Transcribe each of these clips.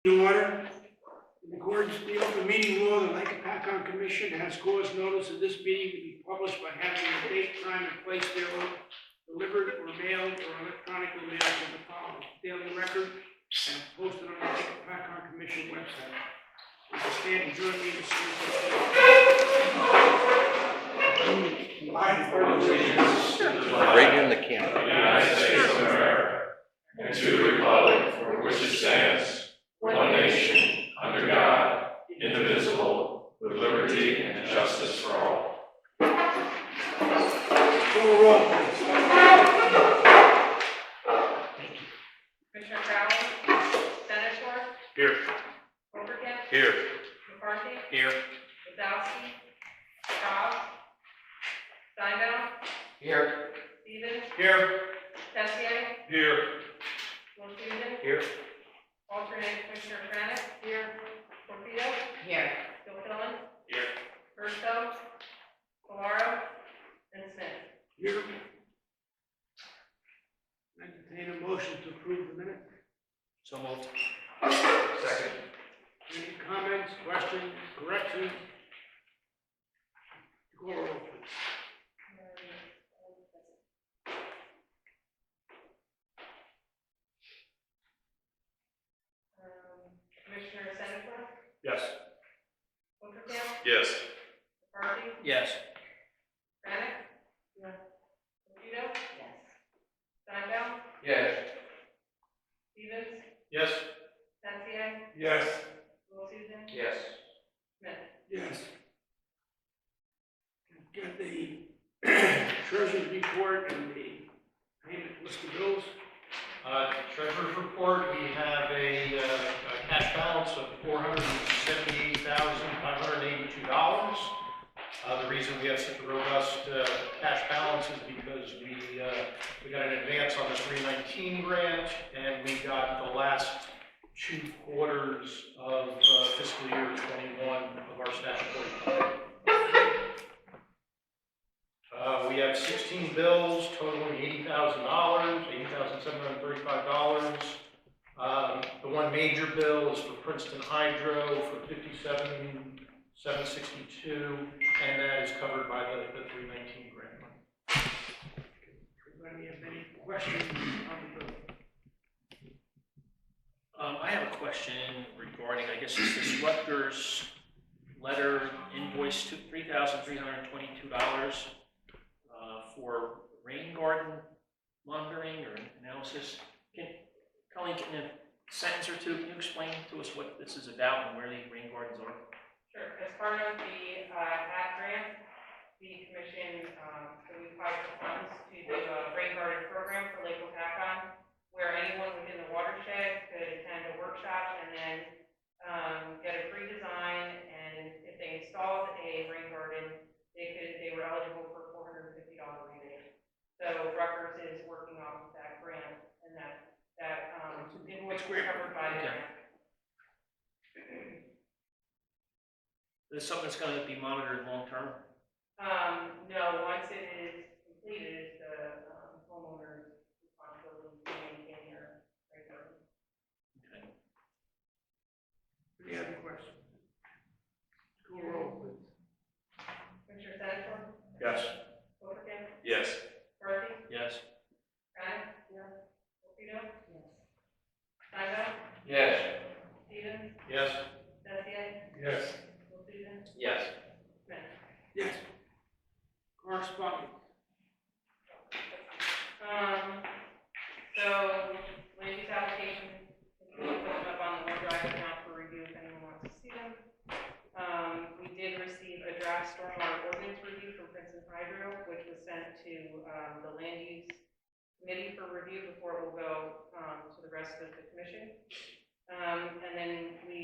In order, in accordance with the open meeting law, the Hopatcong Commission has caused notice of this meeting to be published by having the date, time, and place thereof delivered or mailed or electronically mailed to the following: Daily Record and posted on the Hopatcong Commission website. We can stand and join me in the Right in the camera. The United States of America, and to the republic for which it stands, one nation, under God, indivisible, with liberty and justice for all. Call roll, please. Commissioner Crowley, Senator, Here. Hopatcong, Here. McCarthy, Here. Wazowski, Cobb, Steinbaum, Here. Stevens, Here. Tessier, Here. Wilson, Here. alternate Commissioner Tranich, here, Torpedo, Here. Bill Killen, Here. Burstow, Valaro, and Smith. Here. Entertain a motion to approve the minute. So moved. Second. Any comments, questions, corrections? Call roll, please. Commissioner Senator, Yes. Hopatcong, Yes. McCarthy, Yes. Tranich, Torpedo, Yes. Steinbaum, Yes. Stevens, Yes. Tessier, Yes. Wilson, Yes. Smith. Yes. Get the treasurer's report and the payment list of bills. Treasurer's report, we have a cash balance of $478,582. The reason we have such a robust cash balance is because we got an advance on the 319 grant, and we got the last 2 quarters of fiscal year 21 of our statutory budget. We have 16 bills totaling $80,000, $80,735. The one major bill is for Princeton Hydro for $57,762, and that is covered by the 319 grant money. Anybody have any questions on the bill? I have a question regarding, I guess it's this Rutgers letter invoice to $3,322 for rain garden monitoring or analysis. Colleen, in a sentence or two, can you explain to us what this is about and where the rain gardens are? Sure. As part of the HAT grant, the commission, so we applied for funds to do a rain garden program for Lake Hopatcong, where anyone within the watershed could attend a workshop and then get a free design, and if they installed a rain garden, they were eligible for $450 rebate. So Rutgers is working off of that grant, and that invoice was covered by the grant. Is this something that's going to be monitored long term? No, once it is completed, it's the homeowner's responsibility to maintain their rain garden. Okay. Any other questions? Call roll, please. Commissioner Senator, Yes. Hopatcong, Yes. McCarthy, Yes. Tranich, Torpedo, Steinbaum, Yes. Stevens, Yes. Tessier, Yes. Wilson, Yes. Smith. Yes. Correspondence. So land use application, we put them up on the OneDrive account for review if anyone wants to see them. We did receive a draft stormwater ordinance review from Princeton Hydro, which was sent to the land use committee for review before it will go to the rest of the commission. And then we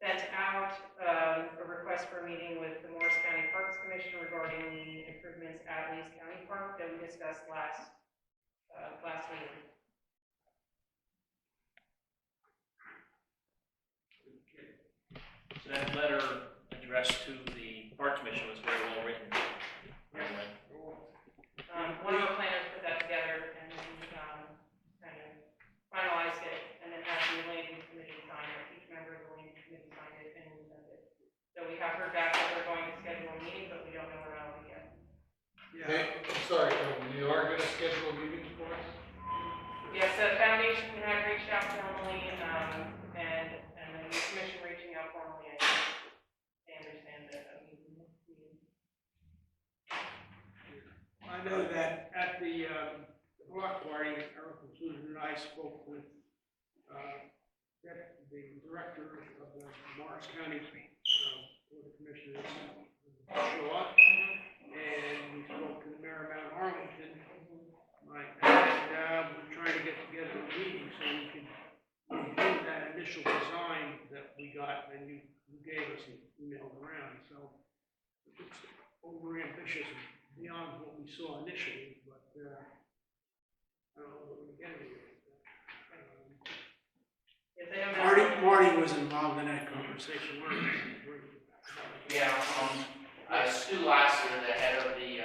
sent out a request for a meeting with the Morris County Parks Commission regarding the improvements at Lee's County Park that we discussed last meeting. So that letter addressed to the Park Commission was very well written. One of our planners put that together and then kind of finalized it, and then had the land use committee sign heard back that they're going to schedule a meeting, but we don't know when that'll be yet. Yeah, I'm sorry, you are gonna schedule a meeting for us? Yes, the foundation had reached out formally, and then the commission reaching out formally, I think they understand that a meeting will be. I know that at the block party, Eric and Susan and I spoke with the director of the Morris County Board of Commissioners, Shaw, and we spoke to the mayor of Mount Arlington. And we're trying to get together a meeting so we can review that initial design that we got and you gave us and emailed around. So it's over ambitious beyond what we saw initially, but I don't know what we're gonna get here. If they have Marty was involved in that conversation. Yeah, Stu Lasser, the head of the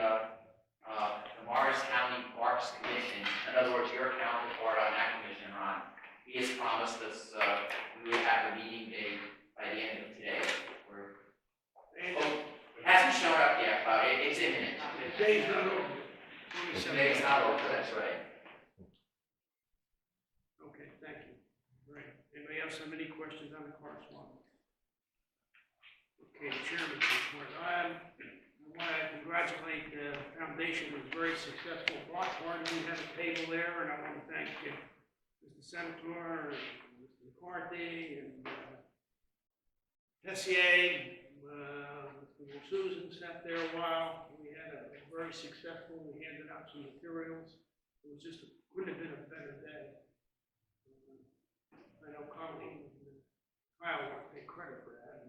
Morris County Parks Commission, in other words, your counterpart on that commission, Ron, he has promised us, we would have a meeting date by the end of today. It hasn't shown up yet, but it's imminent. The day's not over. Today's not over, that's right. Okay, thank you. Right. Anybody else have any questions on the correspondence? Okay, Chairman's report. I want to congratulate the foundation. It was a very successful block party. We had a table there, and I want to thank Mr. Senator, and Mr. McCarthy, and Tessier. Mr. Susan sat there a while. We had a very successful. We handed out some materials. It was just couldn't have been a better day. I know Colleen and Kyle want to take credit for that.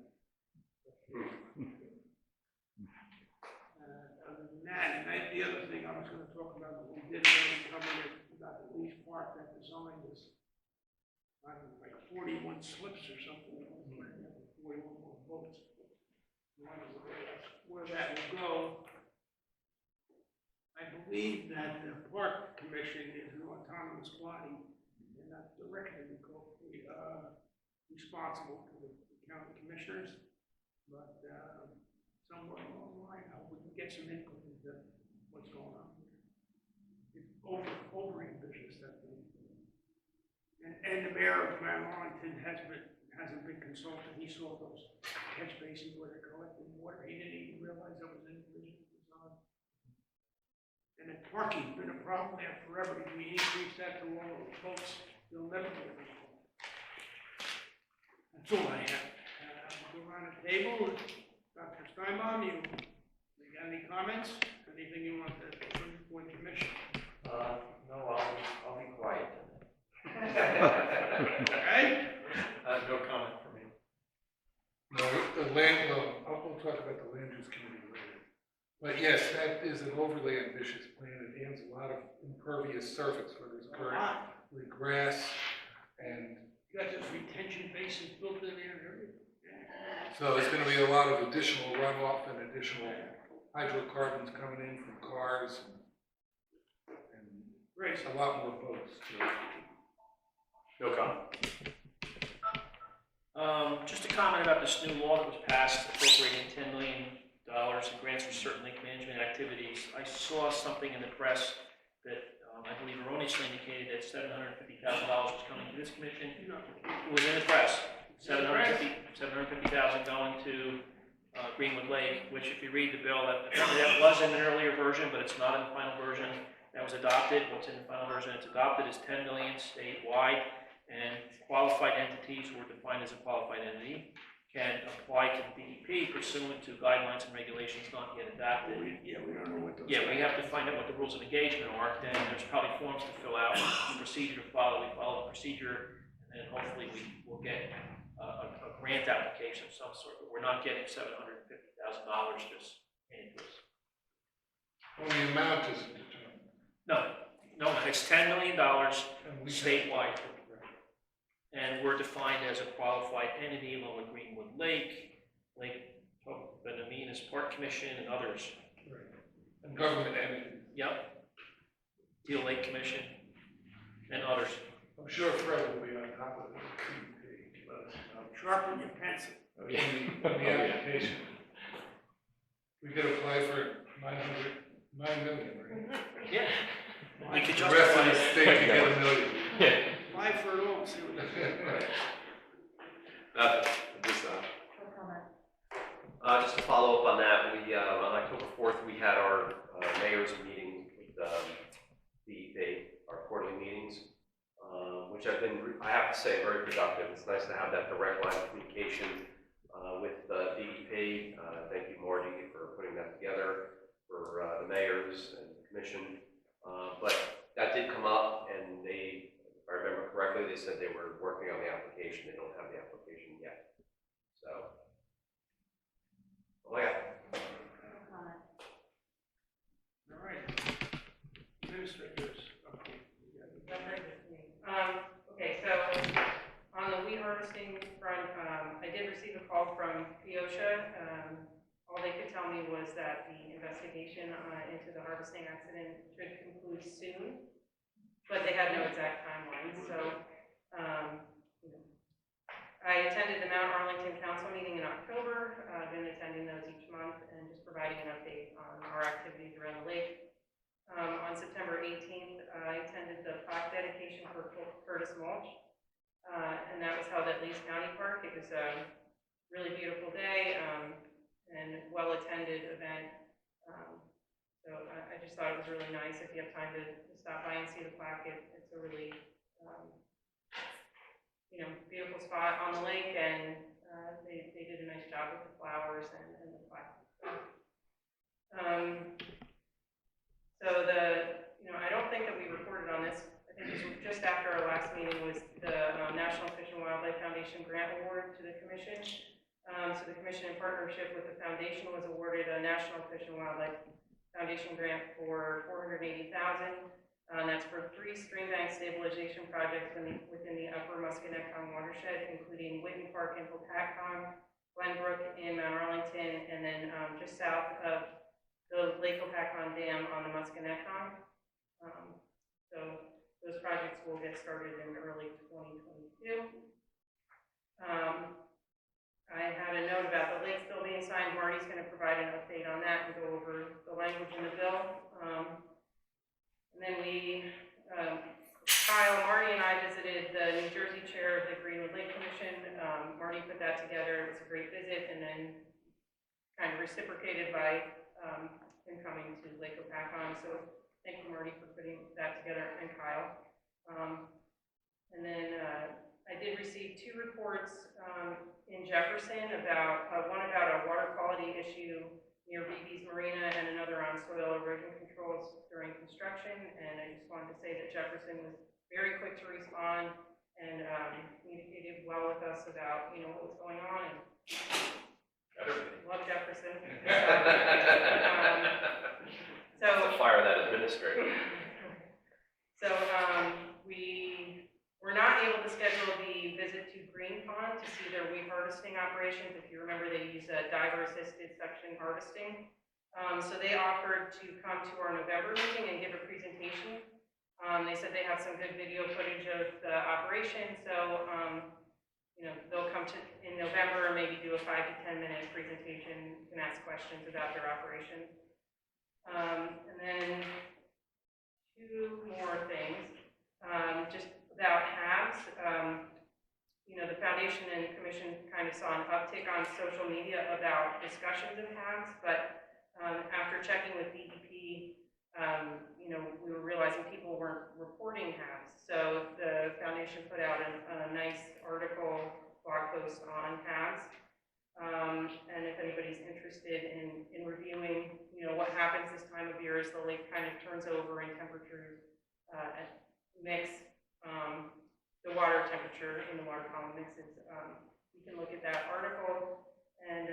Other than that, and the other thing I was going to talk about, what we did really cover it about the leaf park, that design was, I don't know, like 41 slips or something. 41 more boats. Where that will go, I believe that the park commission is an autonomous body and not directly responsible to the county commissioners, but somewhere along the line, I hope we can get some input into what's going on. It's over ambitious, that thing. And the mayor of Mount Arlington hasn't been consulted. He saw those catch basins where they're collecting water. He didn't even realize that was in the original design. And then parking's been a problem there forever. If we increase that to all those boats, they'll never be able to park. That's all I have. Go around the table. Dr. Steinbaum, you got any comments? Anything you want to bring before the commission? No, I'll be quiet. Okay? No comment from me. No, the land, we'll talk about the land use committee later. But yes, that is an overly ambitious plan. It adds a lot of impervious surface where there's currently grass and You got those retention basins built in there and everything. so there's going to be a lot of additional runoff and additional hydrocarbons coming in from cars and Great. a lot more boats. No comment. Just a comment about this new law that was passed appropriating $10 million in grants for certain lake management activities. I saw something in the press that I believe erroneously indicated that $750,000 was coming to this commission. It was in the press. $750,000 going to Greenwood Lake, which if you read the bill, that was in an earlier version, but it's not in the final version. That was adopted. What's in the final version it's adopted is $10 million statewide, and qualified entities, who are defined as a qualified entity, can apply to the DEP pursuant to guidelines and regulations not yet adopted. We don't know what those Yeah, we have to find out what the rules of engagement are, then there's probably forms to fill out, procedure to follow, we follow the procedure, and then hopefully we will get a grant application of some sort, but we're not getting $750,000 just into us. Well, the amount isn't determined. No, it's $10 million And we statewide, and we're defined as a qualified entity along with Greenwood Lake, Benamina's Park Commission, and others. Right. And government entities. Yep. Deal Lake Commission, and others. I'm sure Fred will be on top of it. Sharpen your pencil. On the application. We could apply for 9 million, right? Yeah. We could The rest of justify the it. state could get $1 million. Apply for it all, see what happens. Nothing, just, Just to follow up on that, we, on October 4th, we had our mayor's meeting with the our quarterly meetings, which have been, I have to say, very productive. It's nice to have that direct line of communication with DEP. Thank you, Marty, for putting that together, for the mayors and the commission. But that did come up, and they, if I remember correctly, they said they were working on the application. They don't have the application yet. So, oh yeah. All right. Administrators, okay. Okay, so on the weed harvesting front, I did receive a call from Keosha. All they could tell me was that the investigation into the harvesting accident should conclude soon, but they had no exact timeline. So I attended the Mount Arlington Council meeting in October. I've been attending those each month and just providing an update on our activities around the lake. On September 18th, I attended the plaque dedication for Curtis Mulch, and that was held at Lee's County Park. It was a really beautiful day and well-attended event. So I just thought it was really nice. If you have time to stop by and see the plaque, it's a really beautiful spot on the lake, and they did a nice job with the flowers and the plaque. So I don't think that we reported on this. I think this was just after our last meeting was the National Fish and Wildlife Foundation grant award to the commission. So the commission, in partnership with the foundation, was awarded a National Fish and Wildlife Foundation grant for $480,000. That's for 3 stream bank stabilization projects within the Upper Musconetcong watershed, including Witten Park in Hopatcong, Glenbrook in Mount Arlington, and then just south of the Lake Hopatcong Dam on the Musconetcong. So those projects will get started in early 2022. I had a note about the lakes bill being signed. Marty's going to provide an update on that and go over the language in the bill. And then Marty and I visited the New Jersey chair of the Greenwood Lake Commission. Marty put that together. It was a great visit, and then kind of reciprocated by him coming to Lake Hopatcong. So thank you, Marty, for putting that together, and Kyle. And then I did receive 2 reports in Jefferson about one about a water quality issue near BB's Marina, and another on soil erosion controls during construction. And I just wanted to say that Jefferson was very quick to respond and communicated well with us about what was going on. And love Jefferson. To fire that administrator. So we were not able to schedule the visit to Green Pond to see their weed harvesting operations. If you remember, they use a diver-assisted suction harvesting. So they offered to come to our November meeting and give a presentation. They said they have some good video footage of the operation, so they'll come in November and maybe do a 5 to 10 minute presentation and ask questions about their operations. And then 2 more things, just about halves. The foundation and commission kind of saw an uptick on social media about discussions of halves, but after checking with DEP, we were realizing people weren't reporting halves. So the foundation put out a nice article, blog post on halves. And if anybody's interested in reviewing, what happens this time of year as the lake kind of turns over and temperatures mix, the water temperature in the water column mixes. You can look at that article, and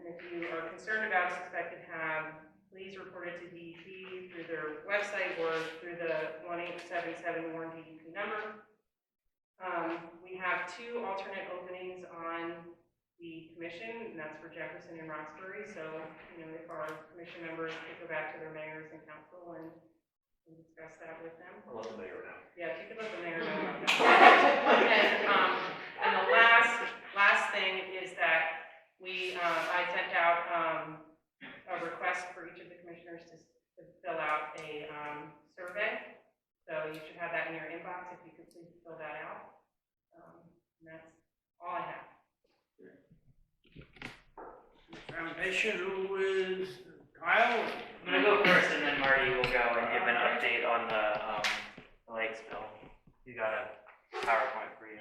if you are concerned about suspected HAB, please report it to DEP through their website or through the 1-877 WARN DEP number. We have 2 alternate openings on the commission, and that's for Jefferson and Roxbury. So, if our commission members could go back to their mayors and council and discuss that with them. I'll let the mayor know. Yeah, if you could let the mayor know. And the last thing is that I sent out a fill that out. And that's all I have. Foundation, who is Kyle? I'm gonna go first, and then Marty will go and give an update on the lake spill. You got a PowerPoint for you.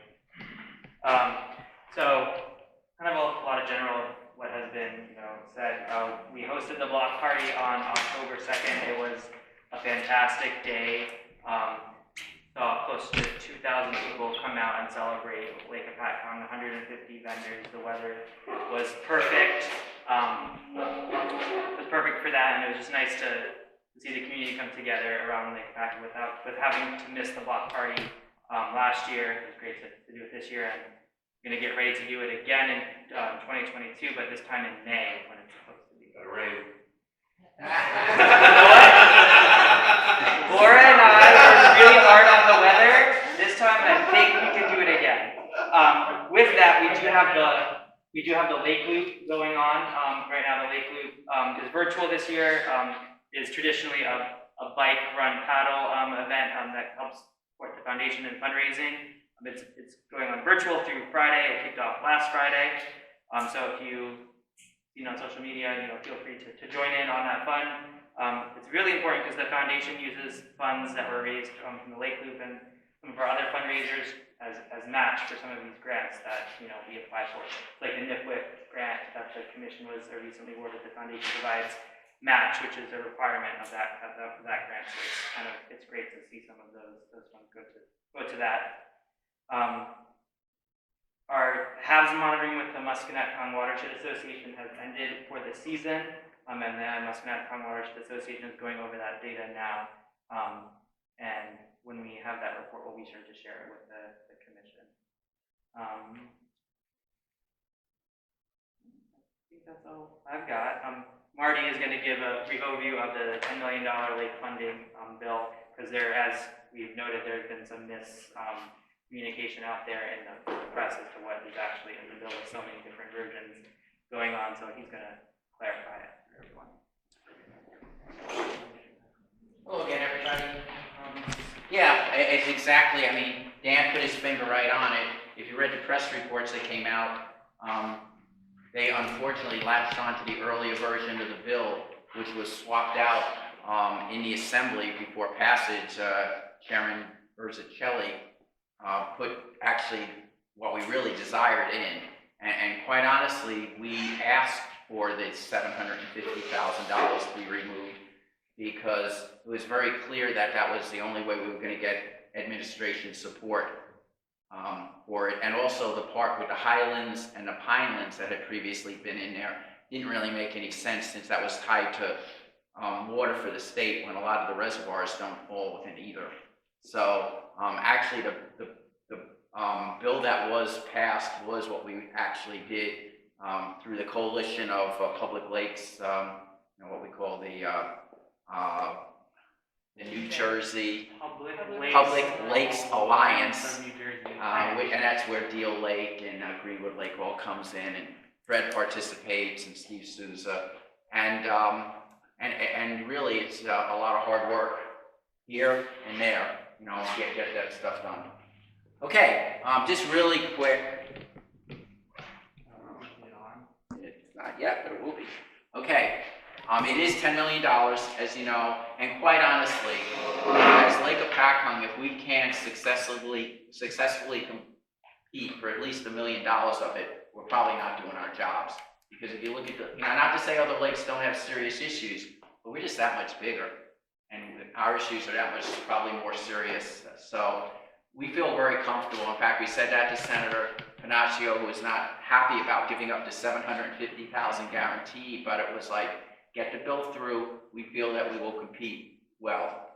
So, kind of a lot of general what has been, said. We hosted the block party on October 2nd. It was a fantastic day. Saw close to 2,000 people come out and celebrate Lake Hopatcong, 150 vendors. The weather was perfect. It was perfect for that, and it was just nice to see the community come together around Lake Hopatcong with having to miss the block party last year. It was great to do it this year, and I'm going to get ready to do it again in 2022, but this time in May when it's supposed to be. Rain. Laura and I worked really hard on the weather. This time I think we can do it again. With that, we do have the lake loop going on. Right now, the lake loop is virtual this year. Is traditionally a bike run paddle event that helps support the foundation and fundraising. It's going on virtual through Friday. It kicked off last Friday. So if you see it on social media, feel free to join in on that fun. It's really important because the foundation uses funds that were raised from the lake loop and some of our other fundraisers as match for some of these grants that we apply for. Like the NIPWIC grant that the commission was recently awarded. The foundation provides match, which is a requirement of that grant. So it's great to see some of those funds go to that. Our HABS monitoring with the Musconetcong Watershed Association has ended for the season, and the Musconetcong Watershed Association is going over that data now. And when we have that report, we'll be sure to share it with the commission. I think that's all I've got. Marty is going to give a brief overview of the $10 million lake funding bill, because as we've noted, there's been some communication out there in the press as to what is actually in the bill with so many different versions going on, so he's going to clarify it for everyone. Hello again, everybody. It's exactly, Dan put his finger right on it. If you read the press reports that came out, they unfortunately latched on to the earlier version of the bill, which was swapped out in the assembly before passage. Chairman Verzicelli put actually what we really desired in. And quite honestly, we asked for the $750,000 to be removed because it was very clear that that was the only way we were going to get administration support for it. And also the part with the highlands and the pinelands that had previously been in there didn't really make any sense, since that was tied to water for the state, when a lot of the reservoirs don't fall within either. So actually the bill that was passed was what we actually did through the coalition of public lakes, what we call the New Jersey Public Lakes Alliance, and that's where Deal Lake and Greenwood Lake all comes in, and Fred participates, and Steve Souza, and really it's a lot of hard work here and there, get that stuff done. Okay, just really quick. It's not yet, but it will be. Okay, it is $10 million, as you know, and quite honestly, as Lake Hopatcong, if we can't successfully compete for at least $1 million of it, we're probably not doing our jobs. Because if you look at not to say other lakes don't have serious issues, but we're just that much bigger, and our issues are that much probably more serious. So we feel very comfortable. In fact, we said that to Senator Panaccio, who was not happy about giving up the $750,000 guarantee, but it was like, get the bill through. We feel that we will compete well.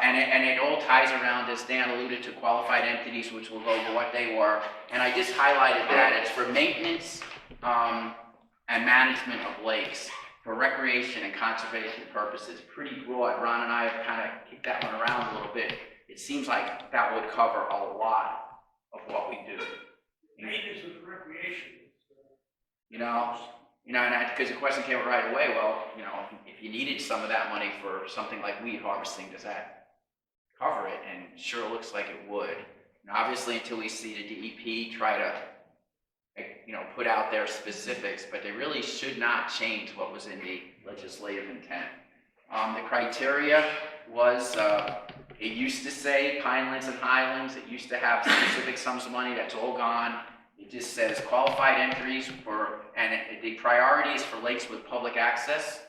And it all ties around, as Dan alluded to, qualified entities, which will go over what they were. And I just highlighted that. It's for maintenance and management of lakes, for recreation and conservation purposes. Pretty broad. Ron and I have kind of kicked that one around a little bit. It seems like that would cover a lot of what we do. Maintenance of the recreation. And because the question came right away, well, if you needed some of that money for something like weed harvesting, does that cover it, and sure looks like it would. And obviously, until we see the DEP try to, put out their specifics, but they really should not change what was in the legislative intent. The criteria was, it used to say Pinelands and Highlands. It used to have specific sums of money. That's all gone. It just says qualified entries the priority is for lakes with public access.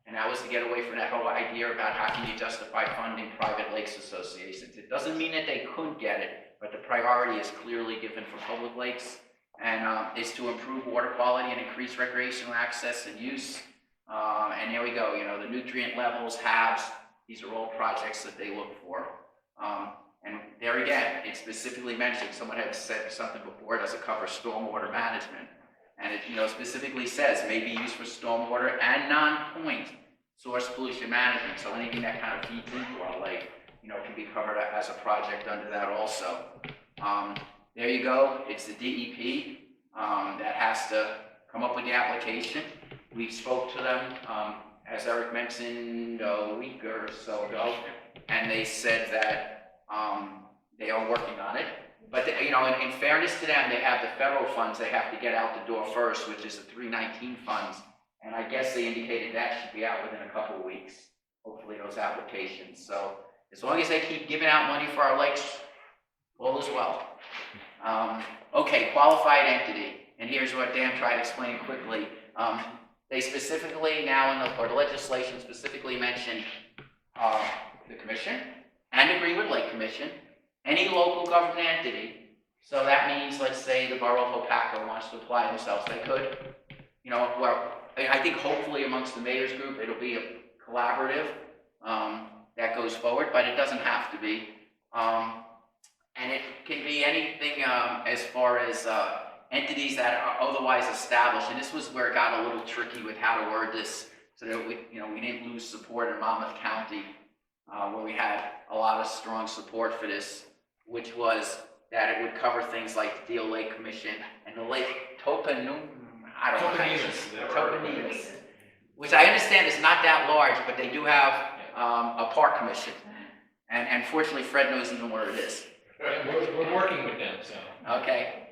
And that was to get away from that whole idea about how can you justify funding private lakes associations. It doesn't mean that they couldn't get it, but the priority is clearly given for public lakes. And is to improve water quality and increase recreational access and use. And there we go, the nutrient levels, HABs, these are all projects that they look for. And there again, it specifically mentioned, someone had said something before, it doesn't cover stormwater management. And it specifically says may be used for stormwater and non-point source pollution management. So anything that kind of feeds into our lake, can be covered as a project under that also. There you go, it's the DEP that has to come up with the application. We spoke to them, as Eric mentioned, a week or so ago, and they said that they are working on it. But, in fairness to them, they have the federal funds they have to get out the door first, which is the 319 funds. And I guess they indicated that should be out within a couple of weeks, hopefully those applications. So as long as they keep giving out money for our lakes, all is well. Okay, qualified entity. And here's what Dan tried to explain quickly. They specifically now, the legislation specifically mentioned the commission and the Greenwood Lake Commission, any local government entity. So that means, let's say the borough of Hopatcong wants to apply themselves, they could. I think hopefully amongst the mayor's group, it'll be a collaborative that goes forward, but it doesn't have to be. And it can be anything as far as entities that are otherwise established. And this was where it got a little tricky with how to word this, so that we didn't lose support in Monmouth County, where we had a lot of strong support for this, which was that it would cover things like the Deal Lake Commission and the Lake Topanum, Topanimas, which I understand is not that large, but they do have a park commission. And fortunately, Fred knows even where it is. We're working with them, so. Okay.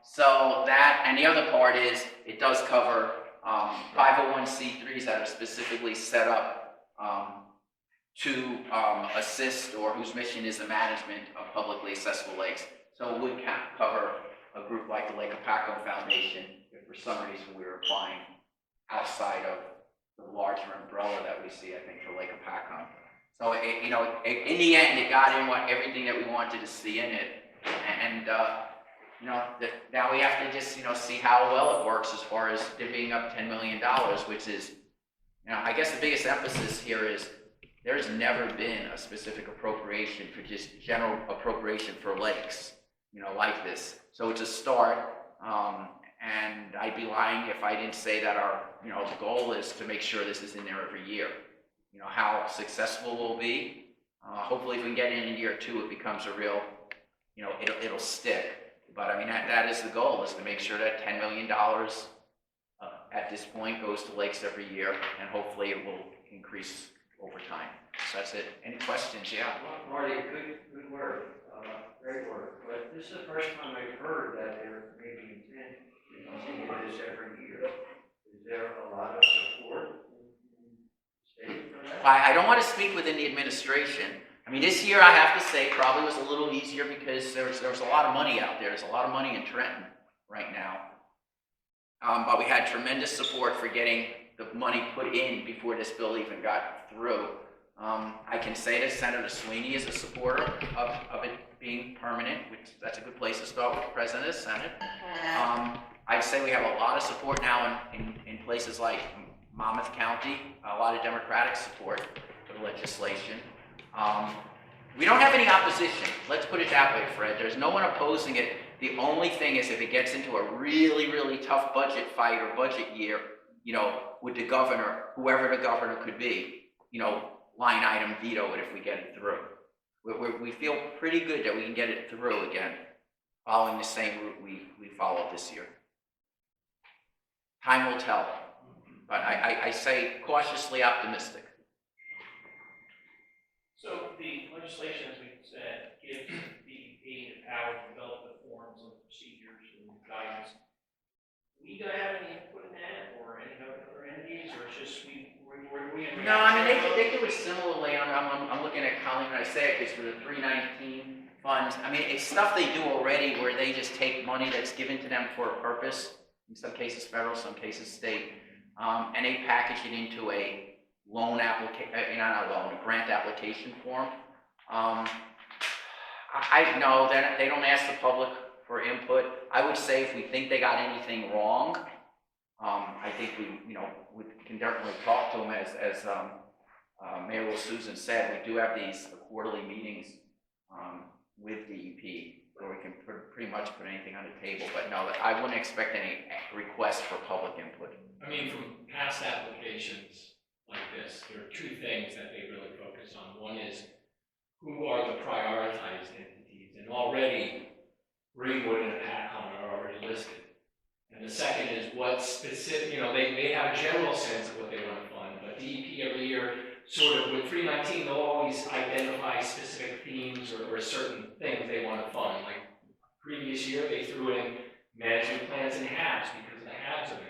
So that, and the other part is, it does cover 501c3s that are specifically set up to assist, or whose mission is the management of publicly accessible lakes. So it would cover a group like the Lake Hopatcong Foundation, if for some reason we were applying outside of the larger umbrella that we see, I think, for Lake Hopatcong. So, in the end, it got in everything that we wanted to see in it. And now we have to just, see how well it works as far as there being up $10 million, which is, I guess the biggest emphasis here is there's never been a specific appropriation for just general appropriation for lakes, like this. So it's a start, and I'd be lying if I didn't say that our, the goal is to make sure this is in there every year. How successful we'll be. Hopefully if we can get in year 2, it becomes a real, it'll stick. But I mean, that is the goal, is to make sure that $10 million at this point goes to lakes every year, and hopefully it will increase over time. So that's it. Any questions? Yeah. Marty, good work, great work. But this is the first time I've heard that there may be intent to continue this every year. Is there a lot of support in the state for that? I don't want to speak within the administration. I mean, this year I have to say probably was a little easier because there was a lot of money out there. There's a lot of money in Trenton right now. But we had tremendous support for getting the money put in before this bill even got through. I can say that Senator Sweeney is a supporter of it being permanent, which that's a good place to start with the President of the Senate. I'd say we have a lot of support now in places like Monmouth County, a lot of Democratic support for the legislation. We don't have any opposition. Let's put it that way, Fred. There's no one opposing it. The only thing is if it gets into a really, really tough budget fight or budget year, with the governor, whoever the governor could be, line item veto it if we get it through. We feel pretty good that we can get it through again, following the same route we followed this year. Time will tell, but I say cautiously optimistic. So the legislation, as we said, gives DEP the power to develop the forms and procedures and guidance. We gonna have any input in that, or any other entities, or it's just we in No, I mean, reaction? they do it similarly. I'm looking at Colleen when I say it, because for the 319 funds, I mean, it's stuff they do already where they just take money that's given to them for a purpose, in some cases federal, some cases state, and they package it into a loan application, not a loan, a grant application form. I know they don't ask the public for input. I would say if we think they got anything wrong, I think we can definitely talk to them as Mayor Susan said. We do have these quarterly meetings with DEP where we can pretty much put anything on the table. But no, I wouldn't expect any requests for public input. I mean, from past applications like this, there are two things that they really focus on. One is who are the prioritized entities, and already Greenwood and Hopatcong are already listed. And the second is what specific, they have a general sense of what they want to fund, but DEP every year, sort of with 319, they'll always identify specific themes or certain things they want to fund. Like previous year, they threw in management plans and HABs because of the HABs event.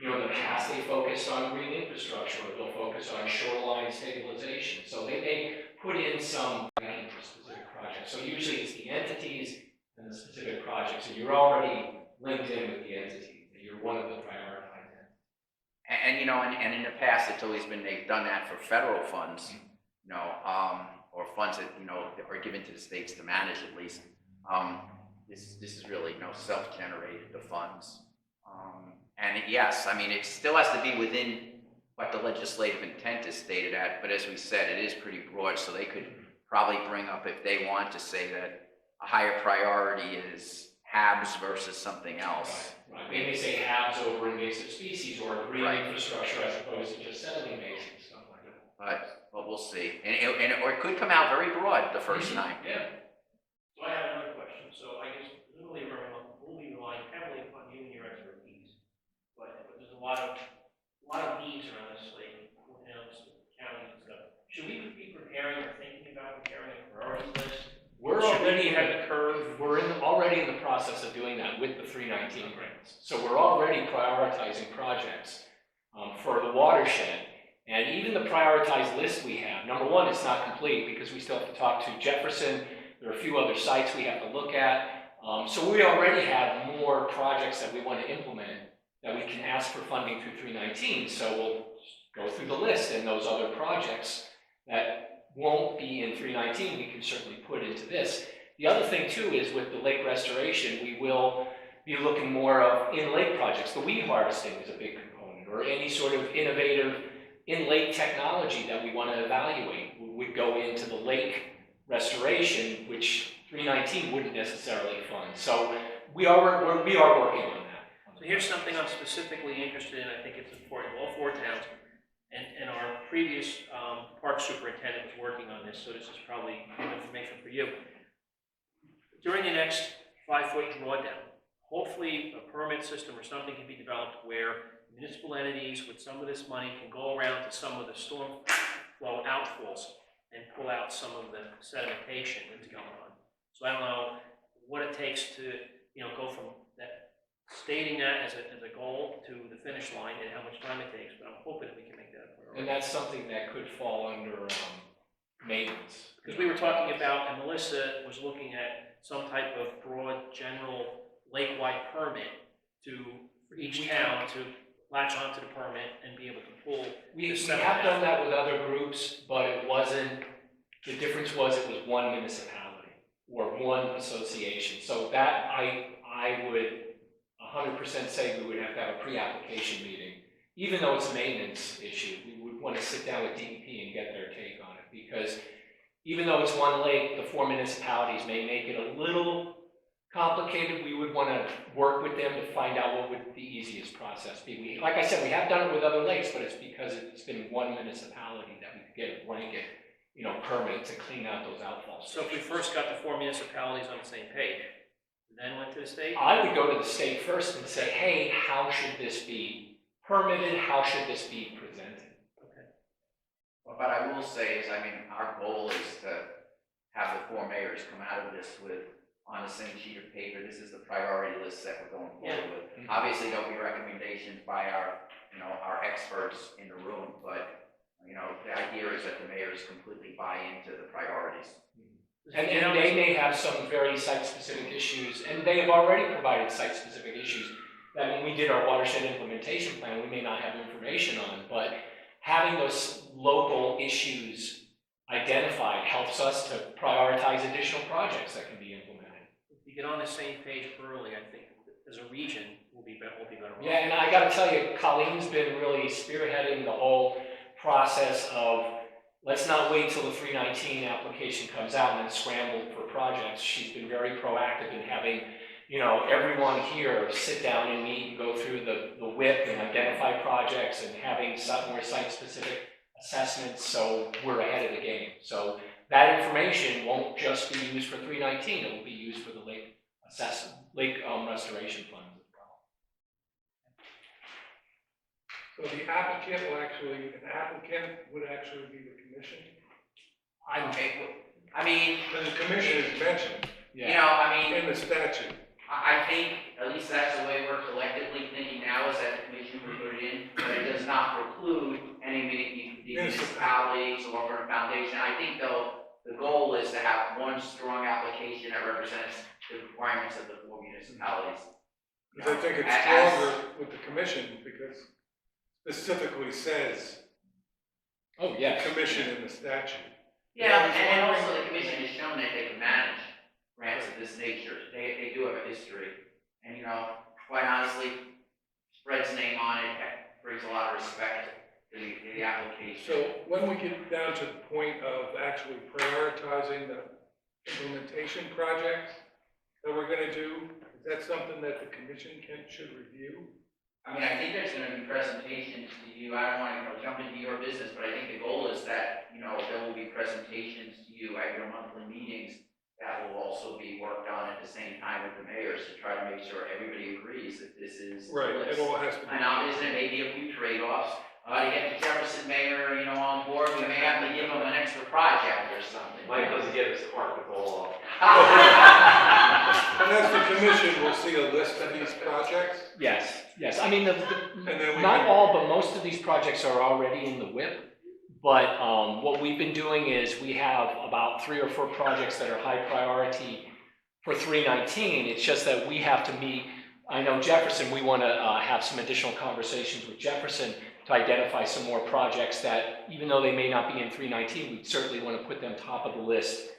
In the past, they focused on green infrastructure, or they'll focus on shoreline stabilization. So they may put in some for specific projects. So usually it's the entities and the specific projects, and you're already linked in with the entities, and you're one of the prioritized entities. And in the past, it's always been, they've done that for federal funds, or funds that, are given to the states to manage at least. This is really, self-generated, the funds. And yes, I mean, it still has to be within what the legislative intent is stated at, but as we said, it is pretty broad, so they could probably bring up, if they want to say that a higher priority is HABs versus something else. Right. They may say HABs over invasive species or green infrastructure as opposed to just settling based stuff like that. But we'll see. Or it could come out very broad the first time. Yeah. So I have another question. So I guess literally we'll be relying heavily upon you and your expertise, but there's a lot of needs around this lake, counties and stuff. Should we be preparing or thinking about preparing a priorities list? We're already ahead of the curve. We're already in the process of doing that with the 319 grants. So we're already prioritizing projects for the watershed. And even the prioritized list we have, number one, it's not complete because we still have to talk to Jefferson. There are a few other sites we have to look at. So we already have more projects that we want to implement that we can ask for funding through 319. So we'll go through the list, and those other projects that won't be in 319, we can certainly put into this. The other thing too is with the lake restoration, we will be looking more of in-lake projects. The weed harvesting is a big component, or any sort of innovative in-lake technology that we want to evaluate would go into the lake restoration, which 319 wouldn't necessarily fund. So we are working on that. So here's something I'm specifically interested in. I think it's important. All four towns. And our previous park superintendent was working on this, so this is probably good information for you. During the next 5-foot drawdown, hopefully a permit system or something can be developed where municipal entities with some of this money can go around to some of the storm flow outfalls and pull out some of the sedimentation that's going on. So I don't know what it takes to, go from that, stating that as a goal to the finish line and how much time it takes, but I'm hoping that we can make that a priority. And that's something that could fall under maintenance. Because we were talking about, and Melissa was looking at some type of broad, general, lake-wide permit for each town to latch onto the permit and be able to pull. We have done that with other groups, but the difference was it was one municipality or one association. So that I would 100% say we would have to have a pre-application meeting. Even though it's a maintenance issue, we would want to sit down with DEP and get their take on it, because even though it's one lake, the 4 municipalities may make it a little complicated. We would want to work with them to find out what would the easiest process be. Like I said, we have done it with other lakes, but it's because it's been one municipality that we could get a blanket, permit to clean out those outfalls. So if we first got the 4 municipalities on the same page, then went to the state? I would go to the state first and say, hey, how should this be permitted? How should this be presented? Okay. what I will say is, I mean, our goal is to have the 4 mayors come out of this with, on the same sheet of paper, this is the priority list that we're going forward with. Obviously, there'll be recommendations by our, our experts in the room, but, the idea is that the mayors completely buy into the priorities. And they may have some very site-specific issues, and they have already provided site-specific issues that when we did our watershed implementation plan, we may not have information on, but having those local issues identified helps us to prioritize additional projects that can be implemented. If you get on the same page early, I think as a region, we'll be better off. Yeah, and I gotta tell you, Colleen's been really spearheading the whole process of, let's not wait till the 319 application comes out and then scramble for projects. She's been very proactive in having, everyone here sit down and meet and go through the WIP and identify projects and having some more site-specific assessments, so we're ahead of the game. So that information won't just be used for 319, it will be used for the lake restoration funds as well. So the applicant would actually be the commission? I mean, Because the commission is mentioned in the statute. I think, at least that's the way we're collectively thinking now, is that the commission would put it in, but it does not preclude any municipalities or a foundation. I think, though, the goal is to have one strong application that represents the requirements of the 4 municipalities. Because I think it's stronger with the commission because specifically says Oh, yes. commission in the statute. Yeah, and also the commission has shown that they can manage grants of this nature. They do have a history. And, quite honestly, Fred's name on it brings a lot of respect to the application. So when we get down to the point of actually prioritizing the implementation projects that we're going to do, is that something that the commission should review? I mean, I think there's going to be presentations to you. I don't want to jump into your business, but I think the goal is that, there will be presentations to you at your monthly meetings that will also be worked on at the same time with the mayors to try to make sure everybody agrees that this is the Right, list. it all has to be. And obviously, there may be a few trade-offs. To get the Jefferson mayor, on board, we may have to give him an extra project or something. Mike doesn't get his cart with all off. And as the commission, we'll see a list of these projects. Yes. I mean, And then we not can- all, but most of these projects are already in the WIP. But what we've been doing is we have about 3 or 4 projects that are high priority for 319. It's just that we have to meet, I know Jefferson, we want to have some additional conversations with Jefferson to identify some more projects that, even though they may not be in 319, we certainly want to put them top of the list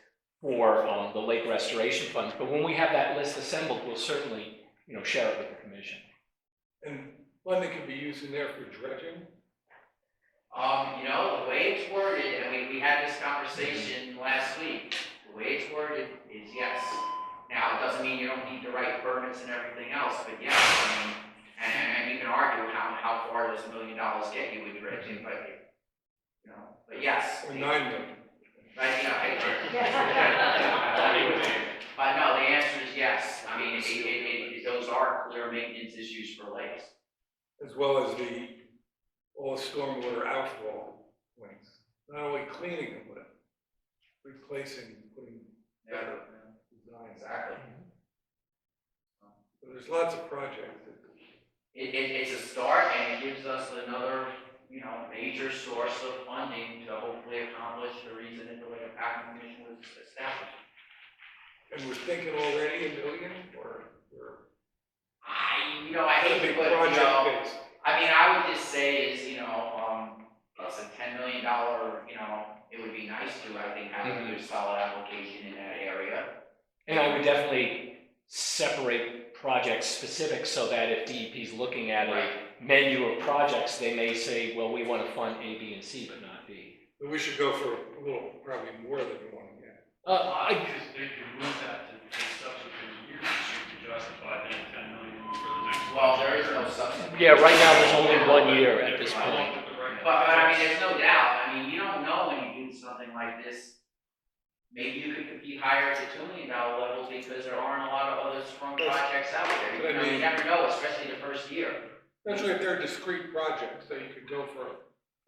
for the lake restoration funds. But when we have that list assembled, we'll certainly, share it with the commission. And funding can be used in there for dredging. The way it's worded, and we had this conversation last week, the way it's worded is yes. Now, it doesn't mean you don't need the right permits and everything else, but yes, and you can argue how far does $1 million get you with dredging, but, but yes. Or 9 million. But, but no, the answer is yes. I mean, those are clear maintenance issues for lakes. As well as all the stormwater outfall points. Not only cleaning them, but replacing, putting better designs. Exactly. So there's lots of projects. It's a start, and it gives us another, major source of funding to hopefully accomplish the reason that the Lake Hopatcong Commission was established. And we're thinking already $1 million, or I hate to big put, project based. I mean, I would just say is, it's a $10 million, it would be nice to, I think, have a good solid application in that area. And I would definitely separate project specific so that if DEP is looking at a menu of projects, they may say, well, we want to fund A, B, and C, but not B. But we should go for a little, probably more than one again. Because if you move that to subsequent years, you can justify then 10 million for the next. Well, there is no substitute. Yeah, right now there's only 1 year at this point. But I mean, there's no doubt, I mean, you don't know when you do something like this. Maybe you could compete higher at the $2 million level because there aren't a lot of other strong projects out there. You never know, especially the first year. Especially if they're discrete projects, so you could go for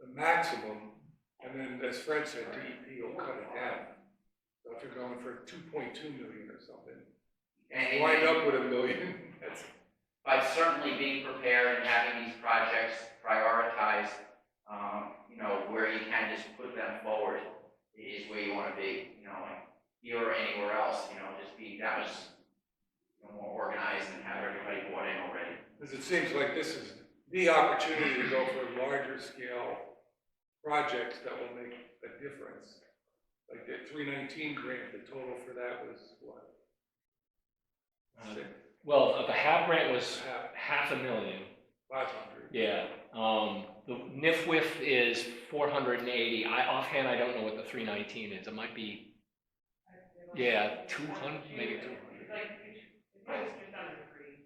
the maximum And then, as Fred said, DEP will cut it down. So if you're going for 2.2 million or something, And wind up with $1 million. by certainly being prepared and having these projects prioritized, where you can just put them forward is where you want to be, like here or anywhere else, just be that much more organized and have everybody bought in already. Because it seems like this is the opportunity to go for larger scale projects that will make a difference. Like the 319 grant, the total for that was what? Well, the HAB grant was $500,000. 500. Yeah. The NIFWIF is 480. Offhand, I don't know what the 319 is. It might be, 200, maybe 200.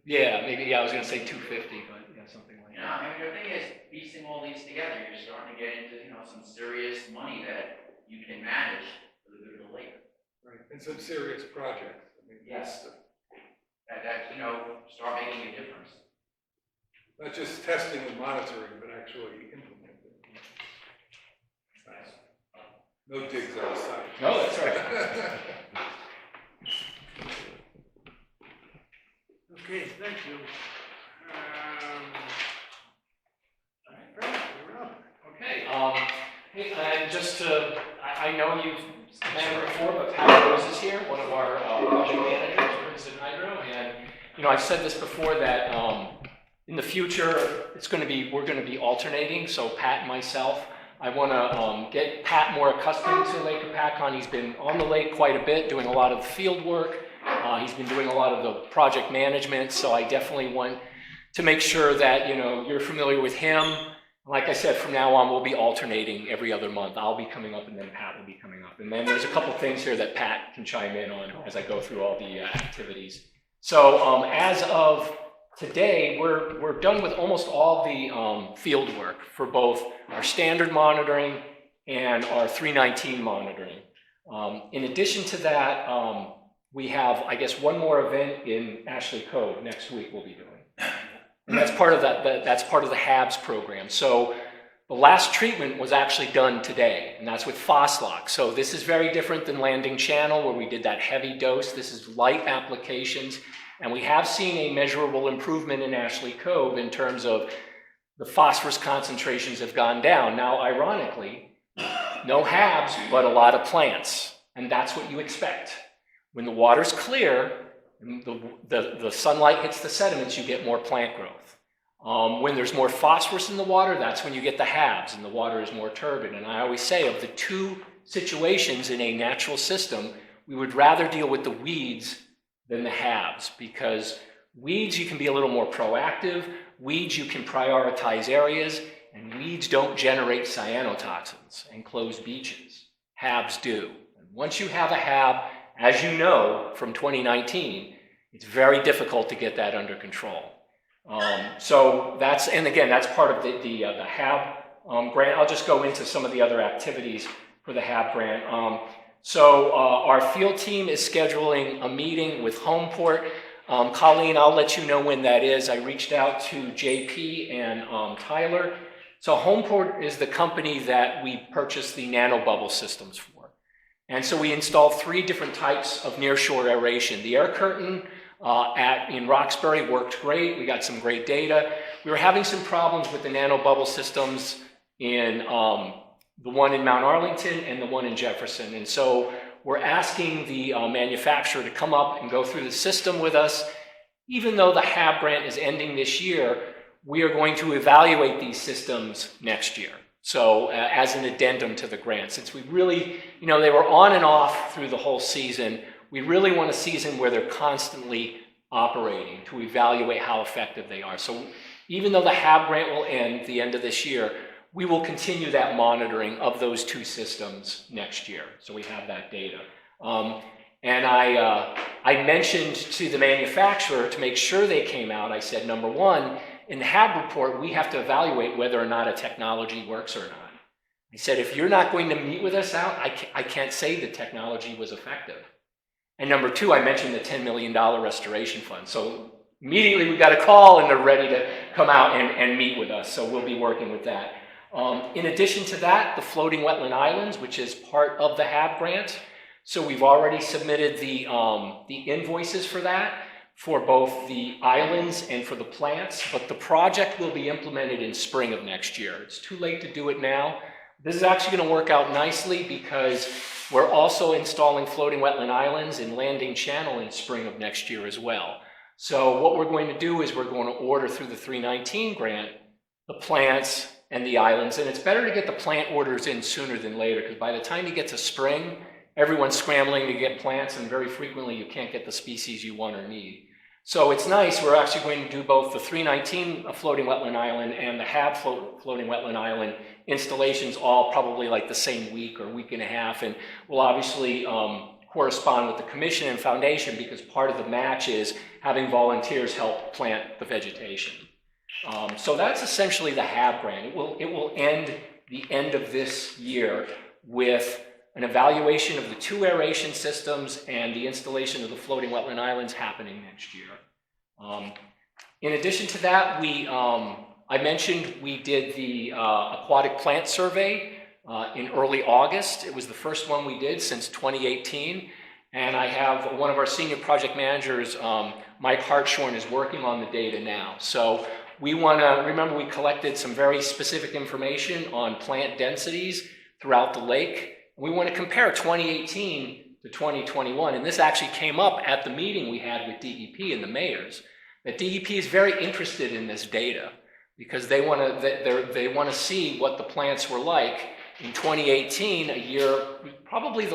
Yeah, maybe, I was going to say 250, but something like that. The thing is, piecing all these together, you're starting to get into, some serious money that you can manage for the good of the lake. Right, and some serious projects. I mean, Yes. That start making a difference. not just testing and monitoring, but actually implementing. No digs outside. No, that's right. Okay, thank you. Fred, you're up. Okay. Hey, and just to, I know you've met him before, but Pat Rose is here, one of our project managers for Instant Hydro, and I've said this before that in the future we're going to be alternating. So Pat and myself, I want to get Pat more accustomed to Lake Hopatcong. He's been on the lake quite a bit, doing a lot of field work. He's been doing a lot of the project management. So I definitely want to make sure that you're familiar with him. Like I said, from now on, we'll be alternating every other month. I'll be coming up, and then Pat will be coming up. And then there's a couple things here that Pat can chime in on as I go through all the activities. So as of today, we're done with almost all the field work for both our standard monitoring and our 319 monitoring. In addition to that, we have, I guess, one more event in Ashley Cove next week we'll be doing. And that's part of that's part of the HABS program. So the last treatment was actually done today, and that's with Phoslock. So this is very different than Landing Channel, where we did that heavy dose. This is light applications, and we have seen a measurable improvement in Ashley Cove in terms of the phosphorus concentrations have gone down. Now, ironically, no HABs, but a lot of plants, and that's what you expect. When the water's clear, the sunlight hits the sediments, you get more plant growth. When there's more phosphorus in the water, that's when you get the HABs, and the water is more turbid. And I always say, of the two situations in a natural system, we would rather deal with the weeds than the HABs, because weeds you can be a little more proactive, weeds you can prioritize areas, and weeds don't generate cyanotoxins and closed beaches. HABs do. And once you have a HAB, as you know from 2019, it's very difficult to get that under control. So that's, and again, that's part of the HAB grant. I'll just go into some of the other activities for the HAB grant. So our field team is scheduling a meeting with Homeport. Colleen, I'll let you know when that is. I reached out to JP and Tyler. So Homeport is the company that we purchased the nanobubble systems for. And so we installed 3 different types of nearshore aeration. The air curtain in Roxbury worked great. We got some great data. We were having some problems with the nanobubble systems in the one in Mount Arlington and the one in Jefferson. And so we're asking the manufacturer to come up and go through the system with us. Even though the HAB grant is ending this year, we are going to evaluate these systems next year. So as an addendum to the grant, since we really, they were on and off through the whole season, we really want a season where they're constantly operating to evaluate how effective they are. So even though the HAB grant will end the end of this year, we will continue that monitoring of those 2 systems next year. So we have that data. And I mentioned to the manufacturer to make sure they came out, I said, number one, in the HAB report, we have to evaluate whether or not a technology works or not. I said, if you're not going to meet with us out, I can't say the technology was effective. And number 2, I mentioned the $10 million restoration fund. So immediately we got a call and they're ready to come out and meet with us. So we'll be working with that. In addition to that, the floating wetland islands, which is part of the HAB grant. So we've already submitted the invoices for that, for both the islands and for the plants, but the project will be implemented in spring of next year. It's too late to do it now. This is actually going to work out nicely because we're also installing floating wetland islands in Landing Channel in spring of next year as well. So what we're going to do is we're going to order through the 319 grant the plants and the islands, and it's better to get the plant orders in sooner than later, because by the time you get to spring, everyone's scrambling to get plants, and very frequently you can't get the species you want or need. So it's nice, we're actually going to do both the 319 floating wetland island and the HAB floating wetland island installations all probably like the same week or week and a half, and we'll obviously correspond with the commission and foundation, because part of the match is having volunteers help plant the vegetation. So that's essentially the HAB grant. It will end the end of this year with an evaluation of the 2 aeration systems and the installation of the floating wetland islands happening next year. In addition to that, I mentioned we did the aquatic plant survey in early August. It was the first one we did since 2018. And I have one of our senior project managers, Mike Hartshorn, is working on the data now. So we want to, remember we collected some very specific information on plant densities throughout the lake. We want to compare 2018 to 2021, and this actually came up at the meeting we had with DEP and the mayors, that DEP is very interested in this data because they want to see what the plants were like in 2018, a year, probably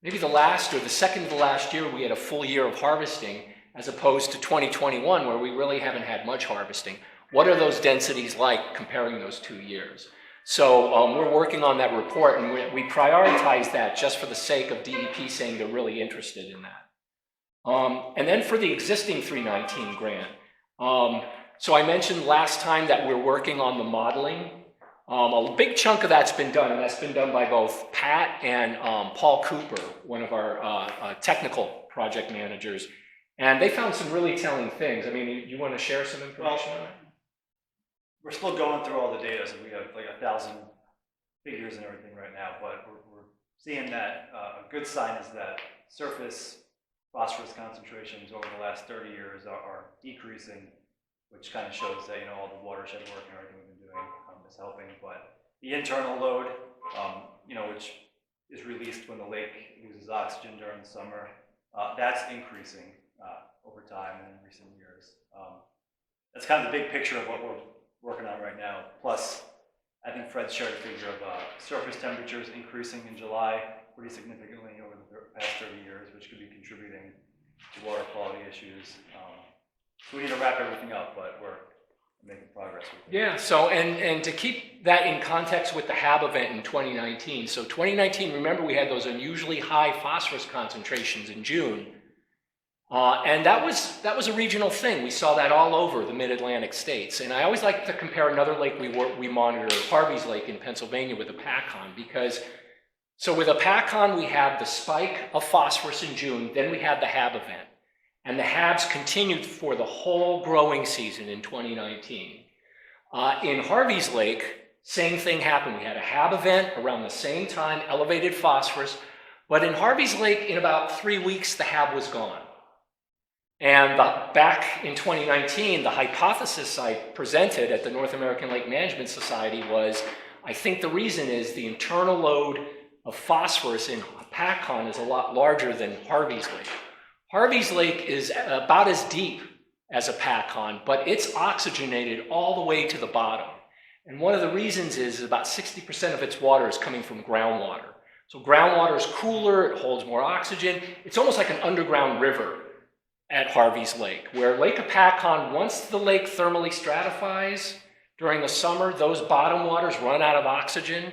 maybe the last or the second to the last year we had a full year of harvesting, as opposed to 2021 where we really haven't had much harvesting. What are those densities like comparing those 2 years? So we're working on that report, and we prioritize that just for the sake of DEP saying they're really interested in that. And then for the existing 319 grant, so I mentioned last time that we're working on the modeling. A big chunk of that's been done, and that's been done by both Pat and Paul Cooper, one of our technical project managers. And they found some really telling things. I mean, you want to share some information on that? We're still going through all the data, so we have like 1,000 figures and everything right now, but we're seeing that a good sign is that surface phosphorus concentrations over the last 30 years are decreasing, which kind of shows that, all the watershed work and everything we've been doing is helping. But the internal load, which is released when the lake loses oxygen during the summer, that's increasing over time and in recent years. That's kind of the big picture of what we're working on right now. Plus, I think Fred shared a figure of surface temperatures increasing in July pretty significantly over the past 30 years, which could be contributing to water quality issues. So we need to wrap everything up, but we're making progress with it. Yeah, so, and to keep that in context with the HAB event in 2019. So 2019, remember we had those unusually high phosphorus concentrations in June. And that was a regional thing. We saw that all over the mid-Atlantic states. And I always like to compare another lake we monitor, Harvey's Lake in Pennsylvania, with Hopatcong, because so with Hopatcong we had the spike of phosphorus in June, then we had the HAB event. And the HABs continued for the whole growing season in 2019. In Harvey's Lake, same thing happened. We had a HAB event around the same time, elevated phosphorus, but in Harvey's Lake, in about 3 weeks, the HAB was gone. And back in 2019, the hypothesis I presented at the North American Lake Management Society was, I think the reason is the internal load of phosphorus in Hopatcong is a lot larger than Harvey's Lake. Harvey's Lake is about as deep as Hopatcong, but it's oxygenated all the way to the bottom. And one of the reasons is about 60% of its water is coming from groundwater. So groundwater is cooler, it holds more oxygen. It's almost like an underground river at Harvey's Lake, where Lake Hopatcong, once the lake thermally stratifies during the summer, those bottom waters run out of oxygen.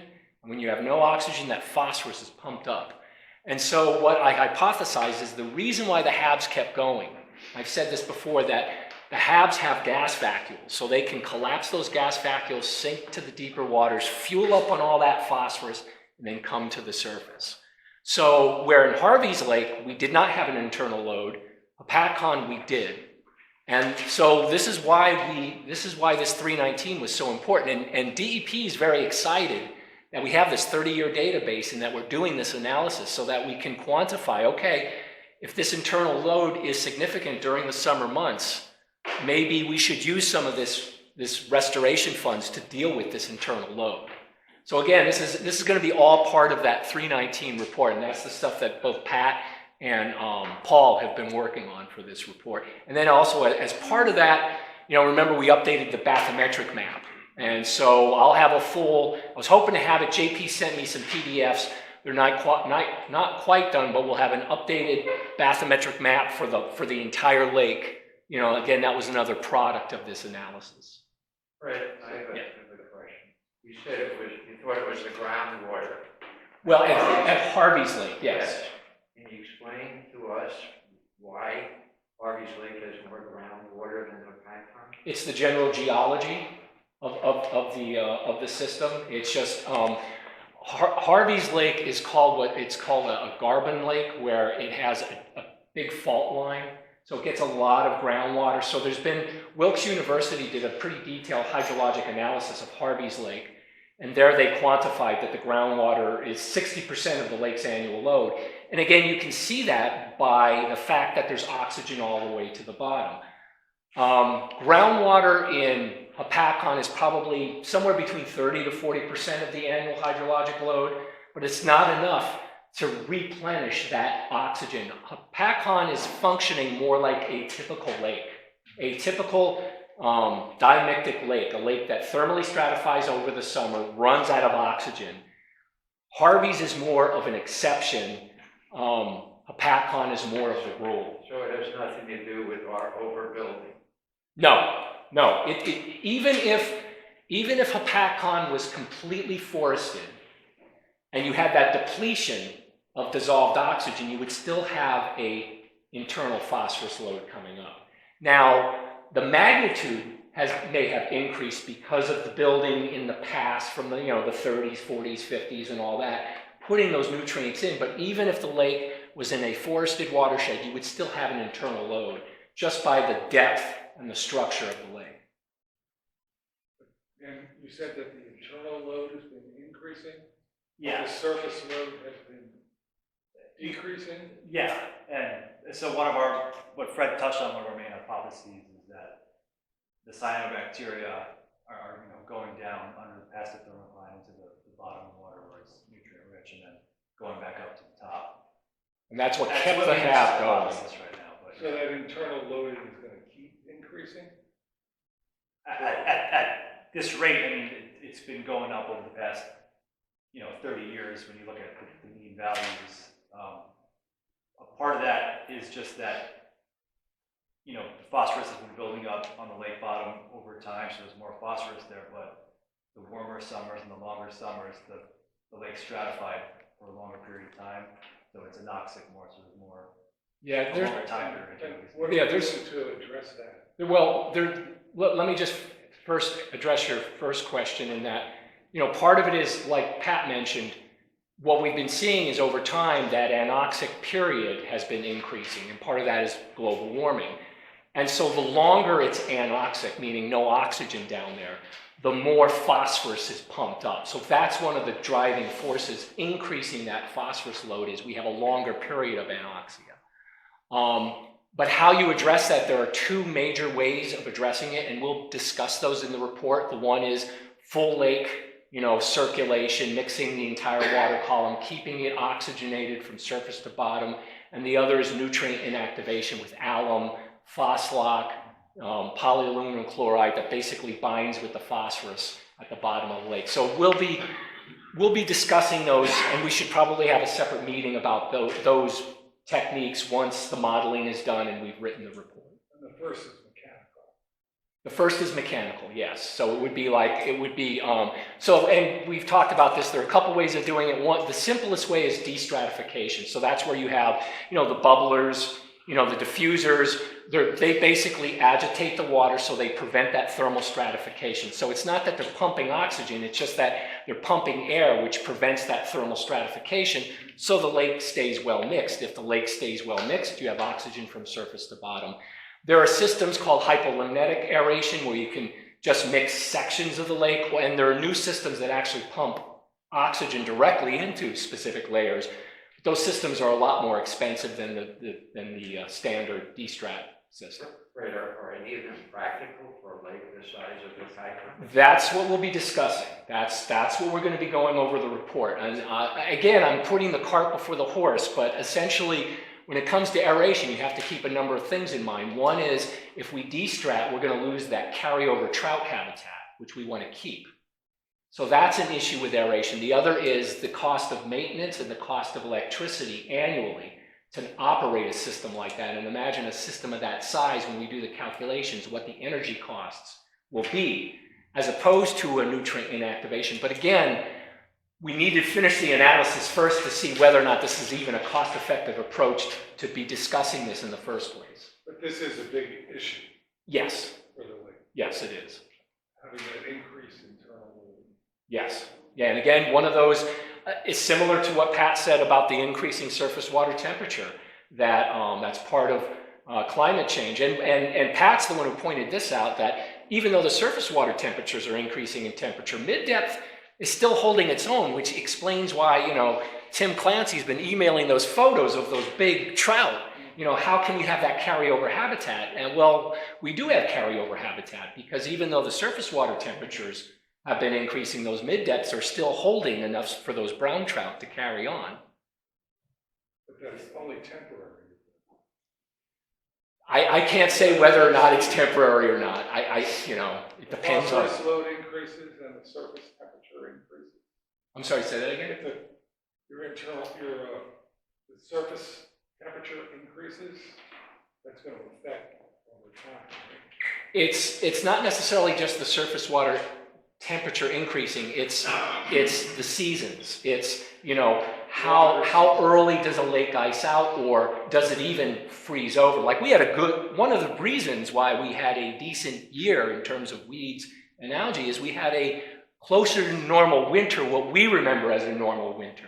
And when you have no oxygen, that phosphorus is pumped up. And so what I hypothesized is the reason why the HABs kept going, I've said this before, that the HABs have gas vacuoles, so they can collapse those gas vacuoles, sink to the deeper waters, fuel up on all that phosphorus, and then come to the surface. So where in Harvey's Lake, we did not have an internal load, Hopatcong we did. And so this is why this 319 was so important. And DEP is very excited that we have this 30-year database and that we're doing this analysis so that we can quantify, okay, if this internal load is significant during the summer months, maybe we should use some of this restoration funds to deal with this internal load. So again, this is going to be all part of that 319 report, and that's the stuff that both Pat and Paul have been working on for this report. And then also as part of that, remember we updated the bathymetric map. And so I'll have I was hoping to have it, JP sent me some PDFs. They're not quite done, but we'll have an updated bathymetric map for the entire lake. Again, that was another product of this analysis. Fred, I have a question. You said you thought it was the groundwater. Well, at Harvey's Lake, yes. Can you explain to us why Harvey's Lake has more groundwater than Hopatcong? It's the general geology of the system. It's just Harvey's Lake is called a Garbon Lake, where it has a big fault line. So it gets a lot of groundwater. So Wilkes University did a pretty detailed hydrologic analysis of Harvey's Lake. And there they quantified that the groundwater is 60% of the lake's annual load. And again, you can see that by the fact that there's oxygen all the way to the bottom. Groundwater in Hopatcong is probably somewhere between 30 to 40% of the annual hydrologic load, but it's not enough to replenish that oxygen. Hopatcong is functioning more like a typical lake, a typical dimictic lake, a lake that thermally stratifies over the summer, runs out of oxygen. Harvey's is more of an exception. Hopatcong is more of the rule. So it has nothing to do with our overbuilding? No. Even if Hopatcong was completely forested and you had that depletion of dissolved oxygen, you would still have an internal phosphorus load coming up. Now, the magnitude may have increased because of the building in the past from the 30s, 40s, 50s and all that, putting those nutrients in. But even if the lake was in a forested watershed, you would still have an internal load just by the depth and the structure of the lake. And you said that the internal load has been increasing? Yeah. The surface load has been decreasing? Yeah, and so what Fred touched on, one of our main hypotheses is that the cyanobacteria are going down past the thermocline into the bottom of the water where it's nutrient rich, and then going back up to the top. And that's what kept the half going. Right now, but So that internal loading is going to keep increasing? at this rate, I mean, it's been going up over the past 30 years when you look at the mean values. A part of that is just that, the phosphorus has been building up on the lake bottom over time, so there's more phosphorus there, but the warmer summers and the longer summers, the lake's stratified for a longer period of time, so it's anoxic more, so there's more longer time period. What are you doing to address that? Well, let me just first address your first question in that, part of it is, like Pat mentioned, what we've been seeing is over time that anoxic period has been increasing, and part of that is global warming. And so the longer it's anoxic, meaning no oxygen down there, the more phosphorus is pumped up. So that's one of the driving forces increasing that phosphorus load is we have a longer period of anoxia. But how you address that, there are two major ways of addressing it, and we'll discuss those in the report. The one is full lake, circulation, mixing the entire water column, keeping it oxygenated from surface to bottom. And the other is nutrient inactivation with alum, phoslock, polyaluminum chloride that basically binds with the phosphorus at the bottom of the lake. So we'll be discussing those, and we should probably have a separate meeting about those techniques once the modeling is done and we've written the report. And the first is mechanical. The first is mechanical, yes. So it would be and we've talked about this, there are a couple ways of doing it. One, the simplest way is destratification. So that's where you have, the bubblers, the diffusers, they basically agitate the water so they prevent that thermal stratification. So it's not that they're pumping oxygen, it's just that they're pumping air, which prevents that thermal stratification, so the lake stays well mixed. If the lake stays well mixed, you have oxygen from surface to bottom. There are systems called hypolimnetic aeration where you can just mix sections of the lake, and there are new systems that actually pump oxygen directly into specific layers. Those systems are a lot more expensive than the standard de-strat system. Right, are any of them practical for a lake the size of the Hopatcong? That's what we'll be discussing. That's what we're going to be going over the report. And again, I'm putting the cart before the horse, but essentially, when it comes to aeration, you have to keep a number of things in mind. One is, if we de-strat, we're going to lose that carryover trout habitat, which we want to keep. So that's an issue with aeration. The other is the cost of maintenance and the cost of electricity annually to operate a system like that. And imagine a system of that size when we do the calculations, what the energy costs will be, as opposed to a nutrient inactivation. But again, we need to finish the analysis first to see whether or not this is even a cost-effective approach to be discussing this in the first place. But this is a big issue Yes, for the lake, yes, it is. having that increase in turnover. Yes. Yeah, and again, one of those is similar to what Pat said about the increasing surface water temperature, that that's part of climate change. And Pat's the one who pointed this out, that even though the surface water temperatures are increasing in temperature, mid-depth is still holding its own, which explains why, Tim Clancy's been emailing those photos of those big trout. How can we have that carryover habitat? And well, we do have carryover habitat, because even though the surface water temperatures have been increasing, those mid-depths are still holding enough for those brown trout to carry on. But that's only temporary. I can't say whether or not it's temporary or not. It depends on. Phosphorus load increases and the surface temperature increases. I'm sorry, say that again? If the surface temperature increases, that's going to affect over time, right? It's not necessarily just the surface water temperature increasing, it's the seasons. It's, how early does a lake ice out, or does it even freeze over? Like, we had one of the reasons why we had a decent year in terms of weeds and algae is we had a closer to normal winter, what we remember as a normal winter.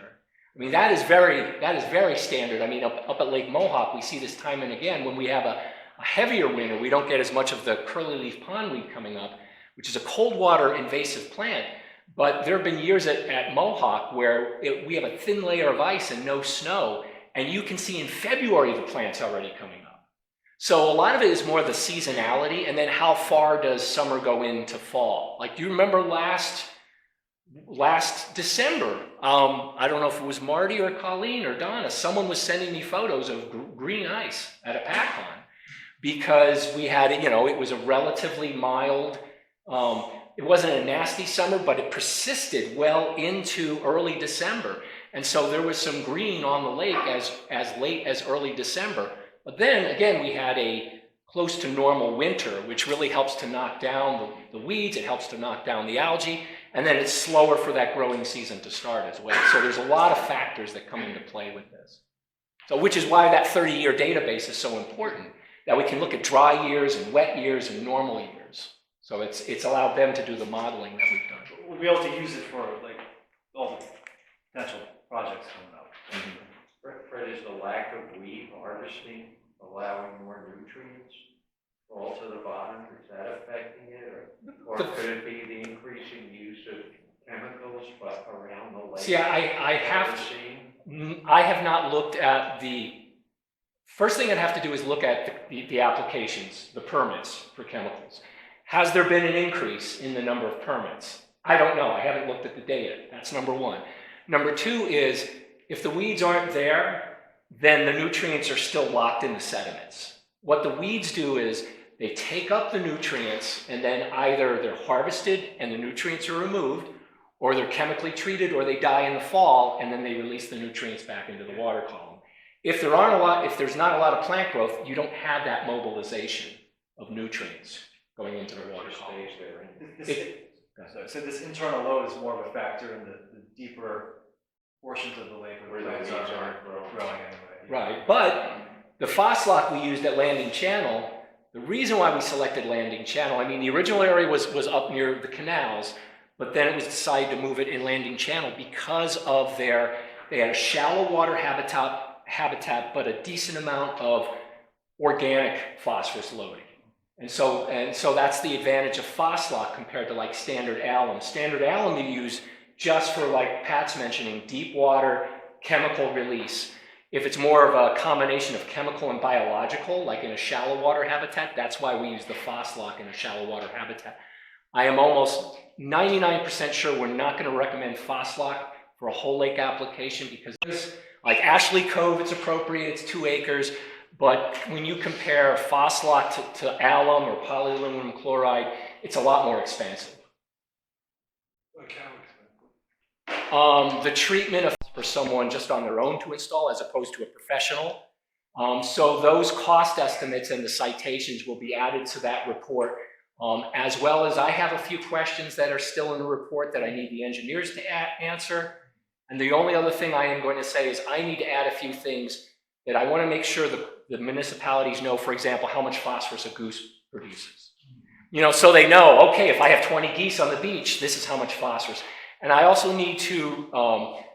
I mean, that is very standard. I mean, up at Lake Mohawk, we see this time and again. When we have a heavier winter, we don't get as much of the curly leaf pondweed coming up, which is a cold water invasive plant. But there have been years at Mohawk where we have a thin layer of ice and no snow, and you can see in February the plant's already coming up. So a lot of it is more the seasonality, and then how far does summer go into fall? Like, do you remember last December, I don't know if it was Marty or Colleen or Donna, someone was sending me photos of green ice at a Hopatcong, because we had, it was a relatively mild, it wasn't a nasty summer, but it persisted well into early December. And so there was some green on the lake as late as early December. But then again, we had a close to normal winter, which really helps to knock down the weeds, it helps to knock down the algae, and then it's slower for that growing season to start as well. So there's a lot of factors that come into play with this. So which is why that 30-year database is so important, that we can look at dry years and wet years and normal years. So it's allowed them to do the modeling that we've done. We'll be able to use it for like all the potential projects coming up. Fred, is the lack of weed harvesting allowing more nutrients fall to the bottom? Is that affecting it? Or could it be the increasing use of chemicals but around the lake? See, I have not looked at first thing I'd have to do is look at the applications, the permits for chemicals. Has there been an increase in the number of permits? I don't know. I haven't looked at the data. That's number one. Number two is, if the weeds aren't there, then the nutrients are still locked in the sediments. What the weeds do is they take up the nutrients, and then either they're harvested and the nutrients are removed, or they're chemically treated, or they die in the fall, and then they release the nutrients back into the water column. If there's not a lot of plant growth, you don't have that mobilization of nutrients going into the water column. So this internal load is more of a factor in the deeper portions of the lake where the plants aren't growing anyway. Right, but the phoslock we used at Landing Channel, the reason why we selected Landing Channel, I mean, the original area was up near the canals, but then it was decided to move it in Landing Channel because of they had a shallow water habitat, but a decent amount of organic phosphorus loading. And so that's the advantage of phoslock compared to like standard alum. Standard alum you use just for, like Pat's mentioning, deep water chemical release. If it's more of a combination of chemical and biological, like in a shallow water habitat, that's why we use the phoslock in a shallow water habitat. I am almost 99% sure we're not going to recommend phoslock for a whole lake application because like Ashley Cove, it's appropriate, it's 2 acres. But when you compare phoslock to alum or polyaluminum chloride, it's a lot more expensive. Like how expensive? The treatment of for someone just on their own to install as opposed to a professional. So those cost estimates and the citations will be added to that report, as well as I have a few questions that are still in the report that I need the engineers to answer. And the only other thing I am going to say is I need to add a few things that I want to make sure the municipalities know, for example, how much phosphorus a goose produces. You know, so they know, okay, if I have 20 geese on the beach, this is how much phosphorus. And I also need to,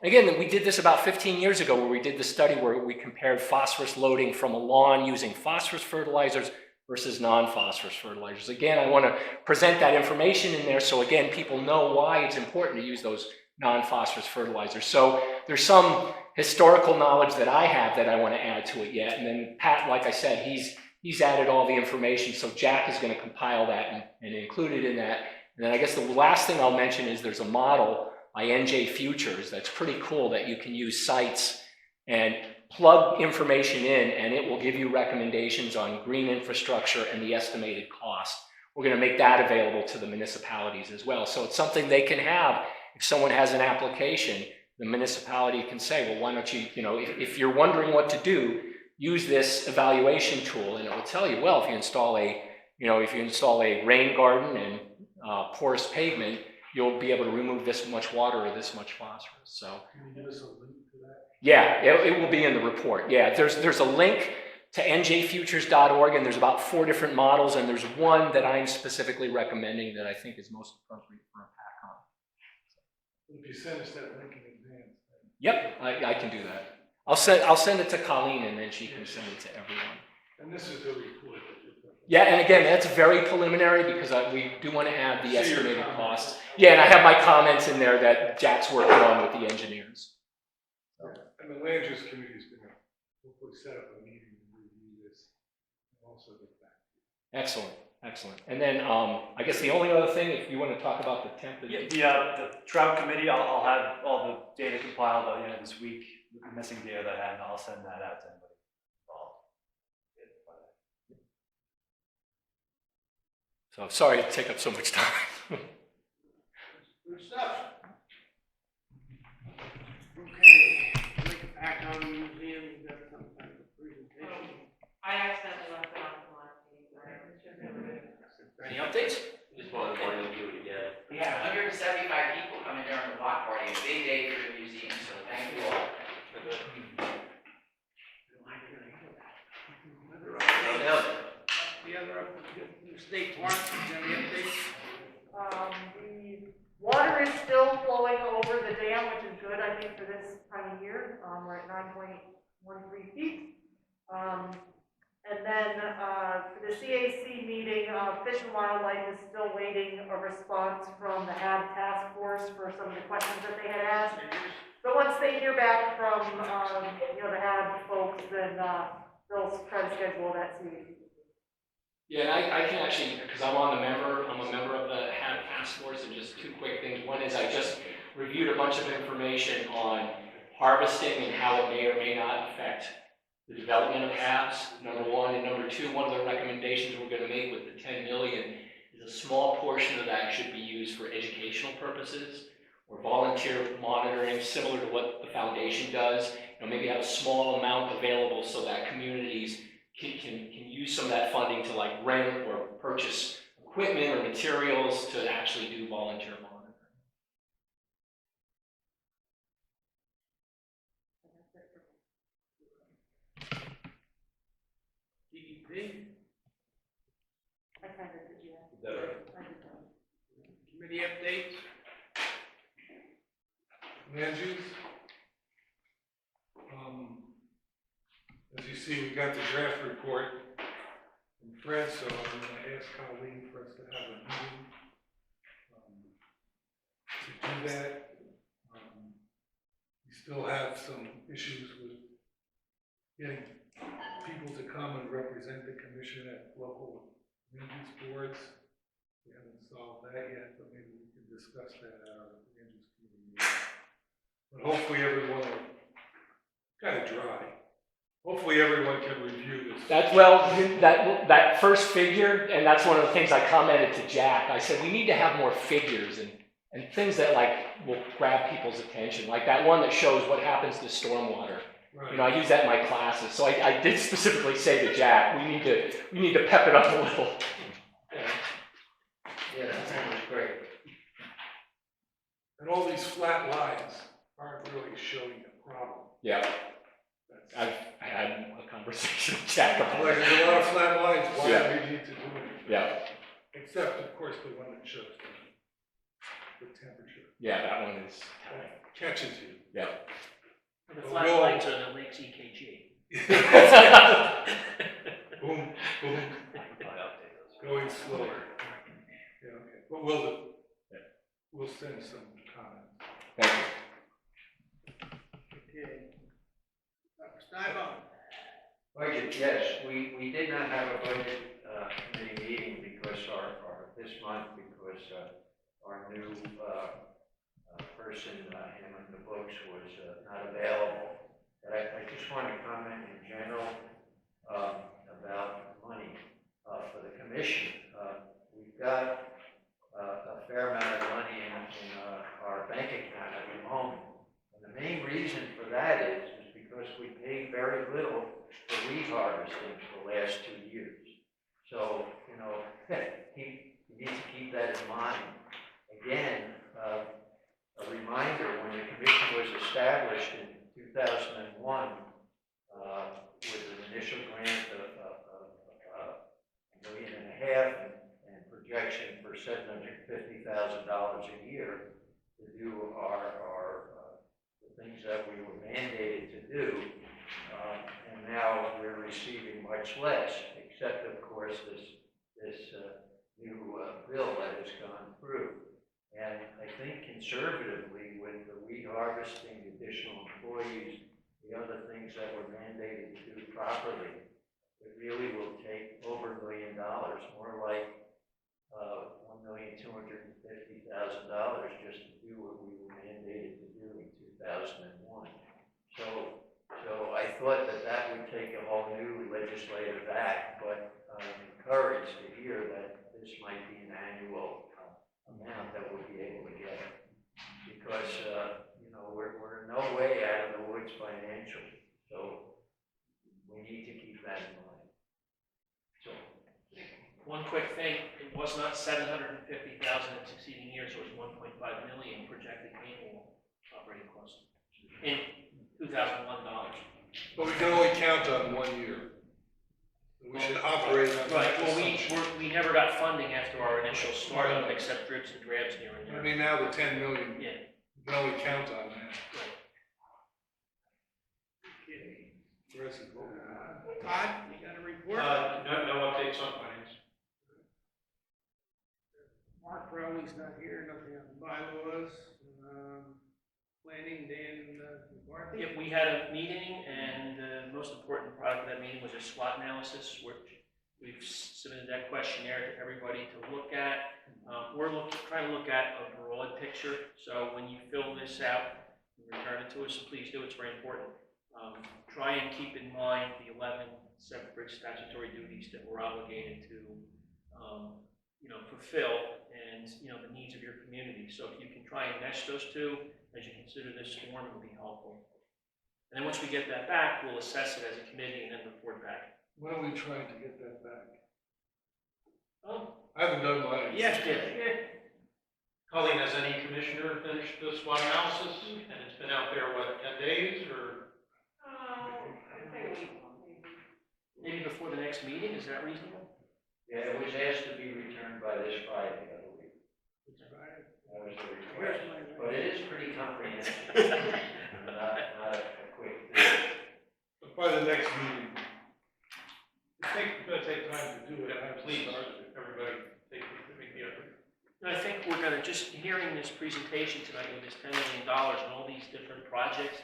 again, we did this about 15 years ago where we did the study where we compared phosphorus loading from a lawn using phosphorus fertilizers versus non-phosphorus fertilizers. Again, I want to present that information in there so, again, people know why it's important to use those non-phosphorus fertilizers. So there's some historical knowledge that I have that I want to add to it yet. And then Pat, like I said, he's added all the information. So Jack is going to compile that and include it in that. And then I guess the last thing I'll mention is there's a model by NJ Futures that's pretty cool that you can use sites and plug information in and it will give you recommendations on green infrastructure and the estimated cost. We're going to make that available to the municipalities as well. So it's something they can have. If someone has an application, the municipality can say, well, why don't you, if you're wondering what to do, use this evaluation tool and it will tell you, well, if you install a rain garden and porous pavement, you'll be able to remove this much water or this much phosphorus. So, Can you give us a link to that? yeah, it will be in the report. Yeah, there's a link to njfutures.org and there's about 4 different models and there's one that I'm specifically recommending that I think is most appropriate for a PACON. If you send us that link in advance. Yep, I can do that. I'll send it to Colleen and then she can send it to everyone. And this is the report. Yeah, and again, that's very preliminary because we do want to add the estimated costs. Yeah, and I have my comments in there that Jack's working on with the engineers. And the land use committee is going to hopefully set up a meeting to review this and also get back. Excellent, excellent. And then I guess the only other thing, if you want to talk about the temp. The Trout Committee, I'll have all the data compiled by the end of this week, the missing data that I have, and I'll send that out to anybody involved. So sorry to take up so much time. Good stuff. Okay, Lake Hopatcong Museum, you got some kind of presentation. I accidentally left it on the last meeting, sorry. It should have been written. Any updates? Just wanted to review it again. We had 175 people coming during the block party, a big day for the museum, so thank you all. The other up, the state park, any updates? The water is still flowing over the dam, which is good, I think, for this time of year. We're at 9.13 feet. And then for the CAC meeting, Fish and Wildlife is still waiting a response from the HAB task force for some of the questions that they had asked. So once they hear back from the HAB folks, then they'll try to schedule that CAC. Yeah, and I can actually, because I'm a member of the HAB task force, and just 2 quick things. One is I just reviewed a bunch of information on harvesting and how it may or may not affect the development of HABs, number 1. And number 2, one of the recommendations we're going to make with the 10 million is a small portion of that should be used for educational purposes or volunteer monitoring, similar to what the foundation does. Maybe have a small amount available so that communities can use some of that funding to like rent or purchase equipment or materials to actually do volunteer monitoring. DEP, I kind of did, yeah. committee updates? Land use. As you see, we got the draft report. from Fred, so I'm gonna ask Colleen for us to have a meeting to do that. We still have some issues with getting people to come and represent the commission at local land use boards. We haven't solved that yet, but maybe we can discuss that at our land use committee meeting. But hopefully everyone will, kind of dry. Hopefully everyone can review this. That first figure, and that's one of the things I commented to Jack. I said, we need to have more figures and things that like will grab people's attention, like that one that shows what happens to stormwater. Right. You know, I use that in my classes, so I did specifically say to Jack, we need to pep it up a little. Yeah, that sounds great. And all these flat lines aren't really showing a problem. Yeah, I had a conversation with Jack about Like, it. there's a lot of flat lines, why Yeah. do we need to do anything? Yeah, Except, of course, the one that shows the temperature. yeah, that one is, That catches you. yeah. The But flat we'll- lines are the Lakes EKG. Boom, boom, going slower. Yeah, okay, but we'll send some comments. Thank you. Okay. Steinbaum. Budget, yes, we did not have a budget committee meeting because this month, because our new person handling the books was not available. But I just want to comment in general about money for the commission. We've got a fair amount of money in our bank account at the moment. And the main reason for that is because we paid very little for wheat harvesting for the last 2 years. So, you know, you need to keep that in mind. Again, a reminder, when the commission was established in 2001, with an initial grant of $1.5 million and projection for $750,000 a year to do the things that we were mandated to do, and now we're receiving much less, except of course this new bill that has gone through. And I think conservatively, with the wheat harvesting, additional employees, the other things that were mandated to do properly, it really will take over $1 million, more like $1,250,000 just to do what we were mandated to do in 2001. So I thought that would take a whole new legislative act, but I'm encouraged to hear that this might be an annual amount that we'll be able to get, because you know, we're no way out of the woods financially, so we need to keep that in mind. So One quick thing, it was not 750,000 in succeeding years, it was 1.5 million projected annual operating costs in 2001 dollars. But we can only count on 1 year. We should operate on Right, that well, assumption. we never got funding after our initial startup, except dribs and drabs here and I there. mean, now the 10 million, Yeah. we can only count on that. Okay. The rest is what we have. Todd, you got a report? No updates on finance. Mark Crowley's not here, nothing on the bylaws. Planning, Dan, Barbie? Yeah, we had a meeting, and the most important product of that meeting was a SWOT analysis, which we've submitted that questionnaire to everybody to look at. We're trying to look at a broad picture, so when you fill this out and return it to us, please do, it's very important. Try and keep in mind the 11 separate statutory duties that we're obligated to, fulfill, and, the needs of your community. So if you can try and mesh those two as you consider this form, it will be helpful. And then once we get that back, we'll assess it as a committee and then report back. When are we trying to get that back? Oh, I haven't done mine. Yesterday. Colleen, has any commissioner finished the SWOT analysis? And it's been out there, what, 10 days or? I'd say a week, maybe. maybe before the next meeting, is that reasonable? yeah, it was asked to be returned by this Friday, I believe. That was the request. But it is pretty comprehensive. not a quick thing. But by the next meeting, if think it's gonna take time to do it. Please, everybody, make the effort. And I think we're gonna, just hearing this presentation tonight with this $10 million and all these different projects,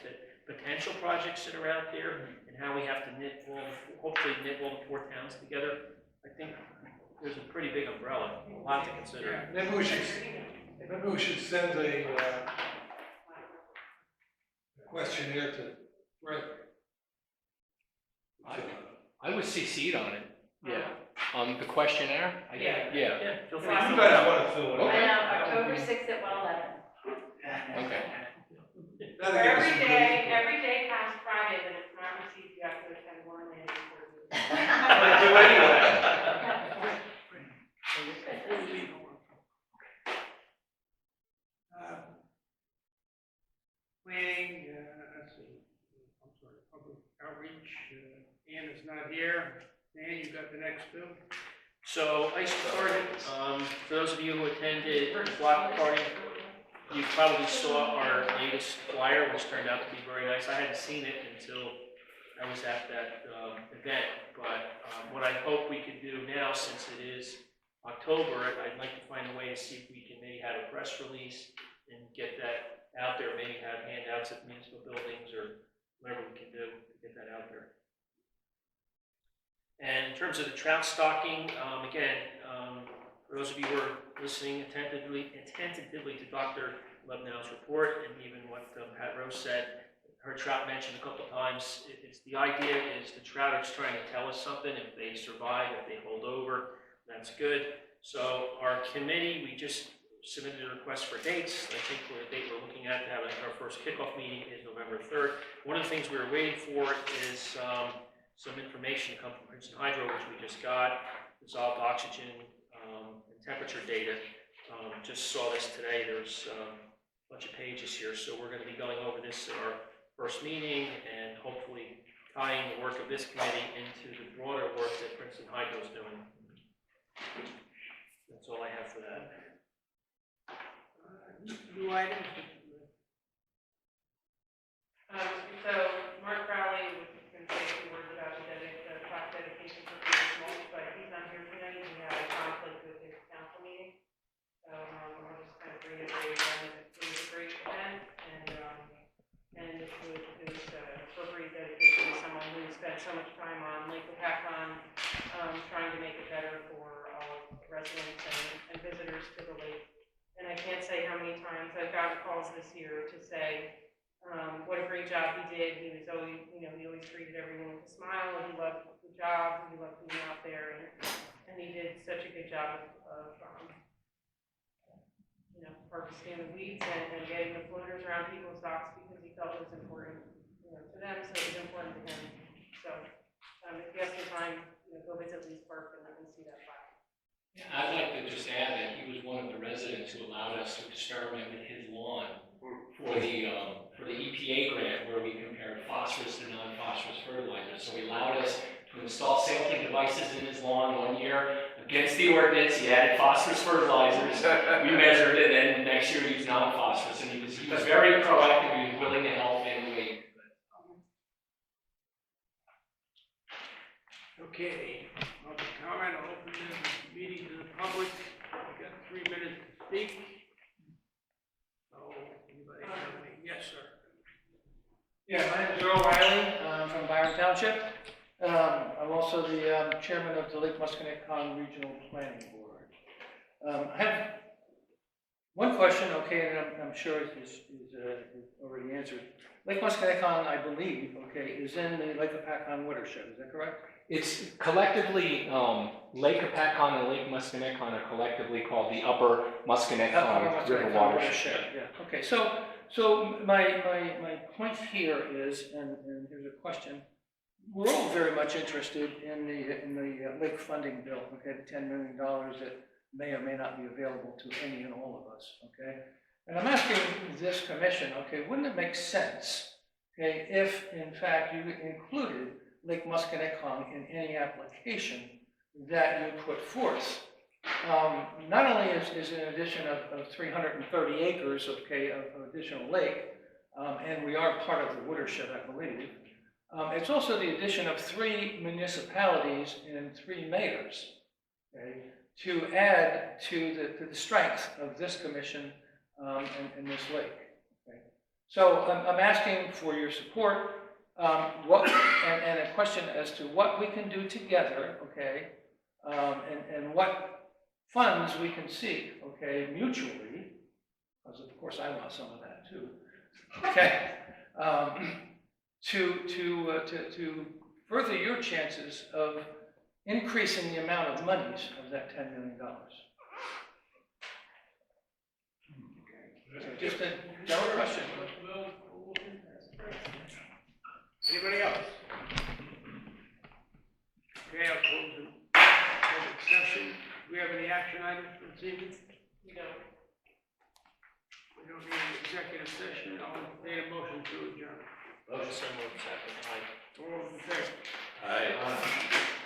potential projects that are out there, and how we have to hopefully knit all the 4 towns together, I think there's a pretty big umbrella, a lot to consider. Maybe we should send a questionnaire to Brett. I was CC'd on it. Yeah. The questionnaire? Yeah. Yeah. Feel free You to guys wanna fill it out? Okay. October 6th at 1:11. Okay. That'll give us some good- Every day past Friday that it's not received, you have to attend one land report. I do anyway. Planning, let's see, I'm sorry, public outreach, Ann is not here. Dan, you got the next bill? So, ice garden, for those of you who attended the block party, you probably saw our latest flyer, which turned out to be very nice. I hadn't seen it until I was at that event, but what I hope we could do now, since it is October, I'd like to find a way to see if we can maybe have a press release and get that out there, maybe have handouts at municipal buildings or whatever we can do to get that out there. And in terms of the trout stalking, again, for those of you who are listening attentively to Dr. Lebnow's report, and even what Pat Rose said, her trout mentioned a couple times, the idea is the trout are trying to tell us something. If they survive, if they hold over, that's good. So our committee, we just submitted a request for dates. I think the date we're looking at to have our first kickoff meeting is November 3rd. One of the things we were waiting for is some information to come from Princeton Hydro, which we just got, dissolved oxygen and temperature data. Just saw this today. There's a bunch of pages here, so we're going to be going over this at our first meeting and hopefully tying the work of this committee into the broader work that Princeton Hydro is doing. That's all I have for that. New items? So Mark Crowley was going to say a few words about the plaque dedication for Peter Schmaltz, but he's not here tonight. He had a conflict with his council meeting. So I'll just kind of reiterate that it was a great event, and it was appropriate dedication to someone who spent so much time on Lake Hopatcong, trying to make it better for all residents and visitors to the lake. And I can't say how many times I've gotten calls this year to say what a great job he did. He was always, he always treated everyone with a smile. He loved the job. He loved being out there, and he did such a good job of harvesting the weeds and getting the floaters around people's docks because he felt it was important, to them. So it was important to him. So if you have some time, go visit Lee's Park and see that plaque. I'd like to just add that he was one of the residents who allowed us to experiment with his lawn for the EPA grant, where we compared phosphorus to non-phosphorus fertilizers. So he allowed us to install sampling devices in his lawn one year against the ordinance. He added phosphorus fertilizers. We measured it, and next year he used non-phosphorus. And he was very proactive. He was willing to help in ways. Okay, public comment, I'll open the meeting to the public. We've got 3 minutes to speak. So, anybody have any? Yes, sir. Yeah, my name is Earl Riley, I'm from Byron Township. I'm also the chairman of the Lake Musconetcong Regional Planning Board. I have one question, okay, and I'm sure is already answered. Lake Musconetcong, I believe, okay, is in the Lake Hopatcong watershed, is that correct? It's collectively, Lake Hopatcong and Lake Musconetcong are collectively called the Upper Musconetcong River Watershed. Yeah, okay, so my point here is, and here's a question. We're all very much interested in the lake funding bill, okay, the $10 million that may or may not be available to any and all of us, okay? And I'm asking this commission, okay, wouldn't it make sense, okay, if in fact you included Lake Musconetcong in any application that you put forth? Not only is an addition of 330 acres, okay, of additional lake, and we are part of the watershed, I believe, It's also the addition of 3 municipalities and 3 mayors, okay, to add to the strength of this commission and this lake. Okay. So I'm asking for your support, and a question as to what we can do together, okay, and what funds we can seek, okay, mutually, because of course I want some of that too, okay, to further your chances of increasing the amount of monies of that $10 million. So just a general question. Anybody else? Okay, I'll close the public session. Do we have any action items for this evening? You don't. We don't need an executive session. I'll entertain a motion to adjourn. Motion so moved, second. Aye. All those in favor? Aye.